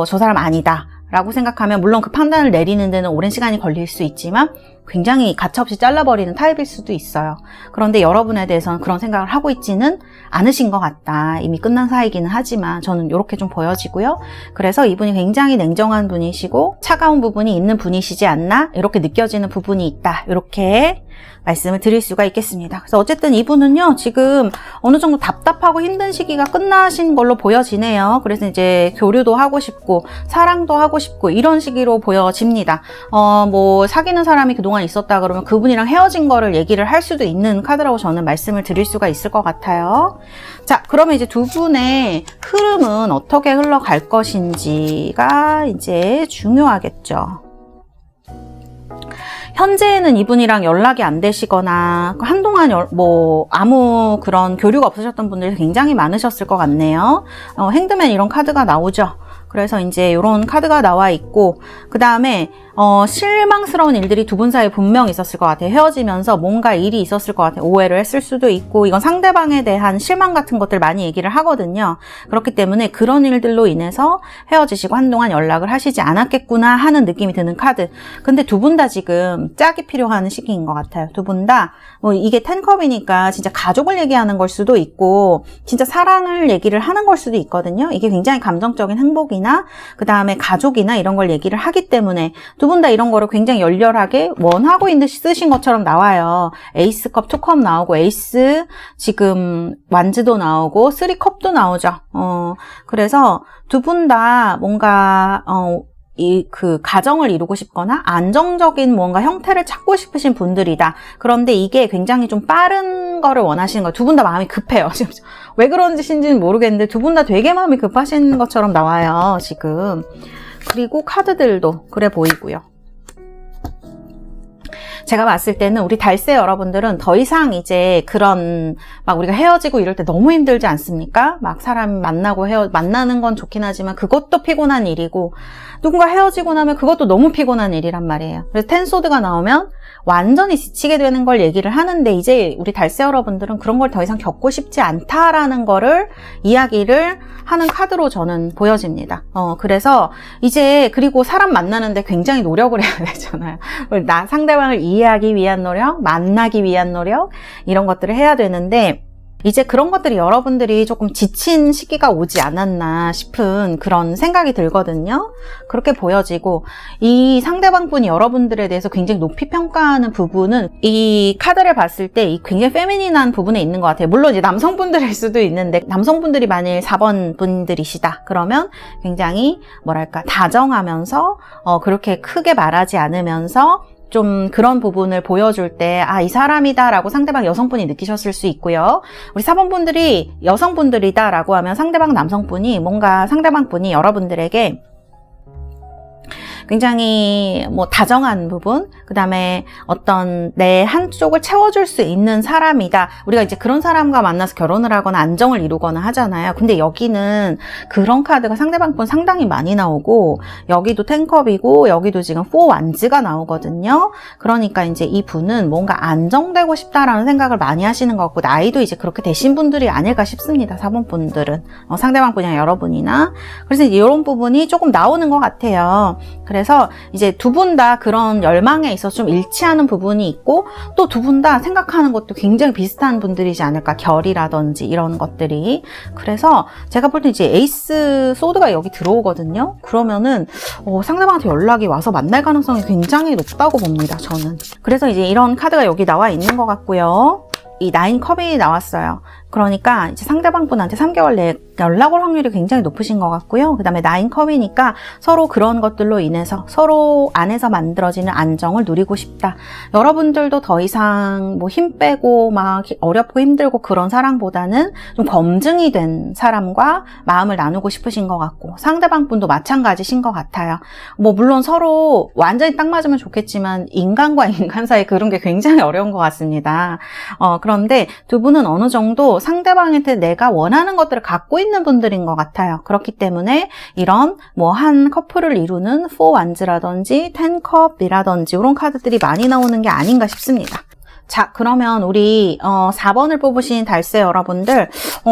저 사람 아니다 라고 생각하면 물론 그 판단을 내리는 데는 오랜 시간이 걸릴 수 있지만 굉장히 가차없이 잘라버리는 타입일 수도 있어요. 그런데 여러분에 대해서는 그런 생각을 하고 있지는 않으신 것 같다. 이미 끝난 사이기는 하지만 저는 이렇게 좀 보여지고요. 그래서 이분이 굉장히 냉정한 분이시고 차가운 부분이 있는 분이시지 않나 이렇게 느껴지는 부분이 있다. 이렇게 말씀을 드릴 수가 있겠습니다. 그래서 어쨌든 이분은요, 지금 어느 정도 답답하고 힘든 시기가 끝나신 걸로 보여지네요. 그래서 이제 교류도 하고 싶고 사랑도 하고 싶고 이런 시기로 보여집니다. 뭐 사귀는 사람이 그동안 있었다 그러면 그분이랑 헤어진 거를 얘기를 할 수도 있는 카드라고 저는 말씀을 드릴 수가 있을 것 같아요. 자, 그러면 이제 두 분의 흐름은 어떻게 흘러갈 것인지가 이제 중요하겠죠. 현재는 이분이랑 연락이 안 되시거나 한동안 아무 그런 교류가 없으셨던 분들이 굉장히 많으셨을 것 같네요. 핸드맨 이런 카드가 나오죠. 그래서 이제 이런 카드가 나와 있고, 그 다음에 실망스러운 일들이 두 분 사이에 분명히 있었을 것 같아요. 헤어지면서 뭔가 일이 있었을 것 같아요. 오해를 했을 수도 있고, 이건 상대방에 대한 실망 같은 것들 많이 얘기를 하거든요. 그렇기 때문에 그런 일들로 인해서 헤어지시고 한동안 연락을 하시지 않았겠구나 하는 느낌이 드는 카드. 근데 두 분 다 지금 짝이 필요한 시기인 것 같아요. 두 분 다 뭐 이게 10컵이니까 진짜 가족을 얘기하는 걸 수도 있고 진짜 사랑을 얘기를 하는 걸 수도 있거든요. 이게 굉장히 감정적인 행복이나 그 다음에 가족이나 이런 걸 얘기를 하기 때문에 두 분 다 이런 거를 굉장히 열렬하게 원하고 쓰신 것처럼 나와요. 에이스컵, 투컵 나오고 에이스 지금 완즈도 나오고 3컵도 나오죠. 그래서 두 분 다 뭔가 그 가정을 이루고 싶거나 안정적인 뭔가 형태를 찾고 싶으신 분들이다. 그런데 이게 굉장히 좀 빠른 거를 원하시는 거예요. 두 분 다 마음이 급해요. 지금 왜 그런지는 모르겠는데 두 분 다 되게 마음이 급하신 것처럼 나와요, 지금. 그리고 카드들도 그래 보이고요. 제가 봤을 때는 우리 달세 여러분들은 더 이상 이제 그런 막 우리가 헤어지고 이럴 때 너무 힘들지 않습니까? 막 사람 만나고 만나는 건 좋긴 하지만 그것도 피곤한 일이고 누군가 헤어지고 나면 그것도 너무 피곤한 일이란 말이에요. 그래서 텐소드가 나오면 완전히 지치게 되는 걸 얘기를 하는데 이제 우리 달세 여러분들은 그런 걸 더 이상 겪고 싶지 않다라는 거를 이야기를 하는 카드로 저는 보여집니다. 그래서 이제 그리고 사람 만나는데 굉장히 노력을 해야 되잖아요. 상대방을 이해하기 위한 노력, 만나기 위한 노력 이런 것들을 해야 되는데 이제 그런 것들이 여러분들이 조금 지친 시기가 오지 않았나 싶은 그런 생각이 들거든요. 그렇게 보여지고 이 상대방 분이 여러분들에 대해서 굉장히 높이 평가하는 부분은 이 카드를 봤을 때 이 굉장히 페미닌한 부분에 있는 것 같아요. 물론 이제 남성분들일 수도 있는데 남성분들이 만일 4번 분들이시다 그러면 굉장히 뭐랄까 다정하면서 그렇게 크게 말하지 않으면서 좀 그런 부분을 보여줄 때 이 사람이다 라고 상대방 여성분이 느끼셨을 수 있고요. 우리 4번 분들이 여성분들이다 라고 하면 상대방 남성분이 뭔가 상대방 분이 여러분들에게 굉장히 뭐 다정한 부분, 그 다음에 어떤 내 한쪽을 채워줄 수 있는 사람이다. 우리가 이제 그런 사람과 만나서 결혼을 하거나 안정을 이루거나 하잖아요. 근데 여기는 그런 카드가 상대방 분 상당히 많이 나오고 여기도 텐컵이고 여기도 지금 4 완즈가 나오거든요. 그러니까 이제 이 분은 뭔가 안정되고 싶다라는 생각을 많이 하시는 것 같고 나이도 이제 그렇게 되신 분들이 아닐까 싶습니다. 4번 분들은 상대방 분이나 여러분이나 그래서 이런 부분이 조금 나오는 것 같아요. 그래서 이제 두 분 다 그런 열망에 있어서 좀 일치하는 부분이 있고 또 두 분 다 생각하는 것도 굉장히 비슷한 분들이지 않을까. 결이라든지 이런 것들이. 그래서 제가 볼 때 이제 에이스 소드가 여기 들어오거든요. 그러면은 상대방한테 연락이 와서 만날 가능성이 굉장히 높다고 봅니다. 저는. 그래서 이제 이런 카드가 여기 나와 있는 것 같고요. 이 9컵이 나왔어요. 그러니까 이제 상대방 분한테 3개월 내에 연락 올 확률이 굉장히 높으신 것 같고요. 그 다음에 9컵이니까 서로 그런 것들로 인해서 서로 안에서 만들어지는 안정을 누리고 싶다. 여러분들도 더 이상 뭐 힘 빼고 막 어렵고 힘들고 그런 사랑보다는 좀 검증이 된 사람과 마음을 나누고 싶으신 것 같고 상대방 분도 마찬가지신 것 같아요. 뭐 물론 서로 완전히 딱 맞으면 좋겠지만 인간과 인간 사이 그런 게 굉장히 어려운 것 같습니다. 그런데 두 분은 어느 정도 상대방한테 내가 원하는 것들을 갖고 있는 분들인 것 같아요. 그렇기 때문에 이런 뭐 한 커플을 이루는 4 완즈라든지 10컵이라든지 이런 카드들이 많이 나오는 게 아닌가 싶습니다. 자, 그러면 우리 4번을 뽑으신 달세 여러분들,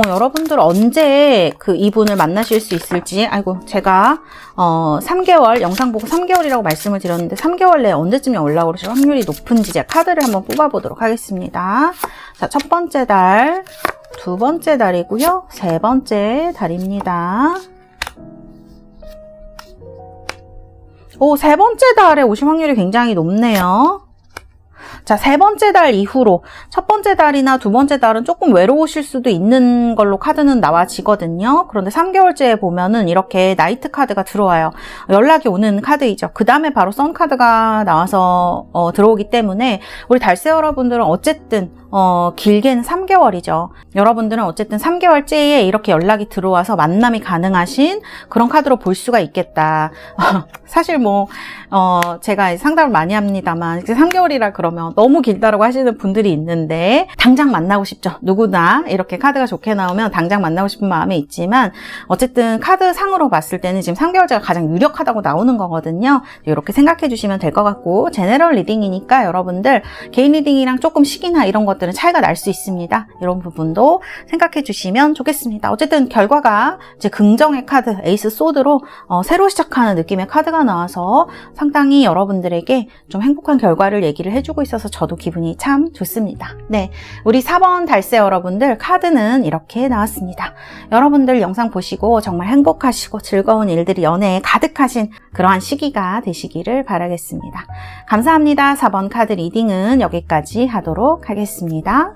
여러분들 언제 이분을 만나실 수 있을지, 아이고 제가 3개월 영상 보고 3개월이라고 말씀을 드렸는데 3개월 내에 언제쯤에 올라오실 확률이 높은지 제가 카드를 한번 뽑아보도록 하겠습니다. 자, 첫 번째 달, 두 번째 달이고요, 세 번째 달입니다. 세 번째 달에 오실 확률이 굉장히 높네요. 자, 세 번째 달 이후로 첫 번째 달이나 두 번째 달은 조금 외로우실 수도 있는 걸로 카드는 나와지거든요. 그런데 3개월째에 보면은 이렇게 나이트 카드가 들어와요. 연락이 오는 카드이죠. 그 다음에 바로 선 카드가 나와서 들어오기 때문에 우리 달세 여러분들은 어쨌든 길게는 3개월이죠. 여러분들은 어쨌든 3개월째에 이렇게 연락이 들어와서 만남이 가능하신 그런 카드로 볼 수가 있겠다. 사실 뭐 제가 상담을 많이 합니다만 이제 3개월이라 그러면 너무 길다라고 하시는 분들이 있는데 당장 만나고 싶죠. 누구나 이렇게 카드가 좋게 나오면 당장 만나고 싶은 마음이 있지만 어쨌든 카드 상으로 봤을 때는 지금 3개월째가 가장 유력하다고 나오는 거거든요. 이렇게 생각해 주시면 될 것 같고 제너럴 리딩이니까 여러분들 개인 리딩이랑 조금 시기나 이런 것들 차이가 날 수 있습니다. 이런 부분도 생각해 주시면 좋겠습니다. 어쨌든 결과가 이제 긍정의 카드, 에이스 소드로 새로 시작하는 느낌의 카드가 나와서 상당히 여러분들에게 좀 행복한 결과를 얘기를 해주고 있어서 저도 기분이 참 좋습니다. 네, 우리 4번 달세 여러분들 카드는 이렇게 나왔습니다. 여러분들 영상 보시고 정말 행복하시고 즐거운 일들이 연애에 가득하신 그러한 시기가 되시기를 바라겠습니다. 감사합니다. 4번 카드 리딩은 여기까지 하도록 하겠습니다.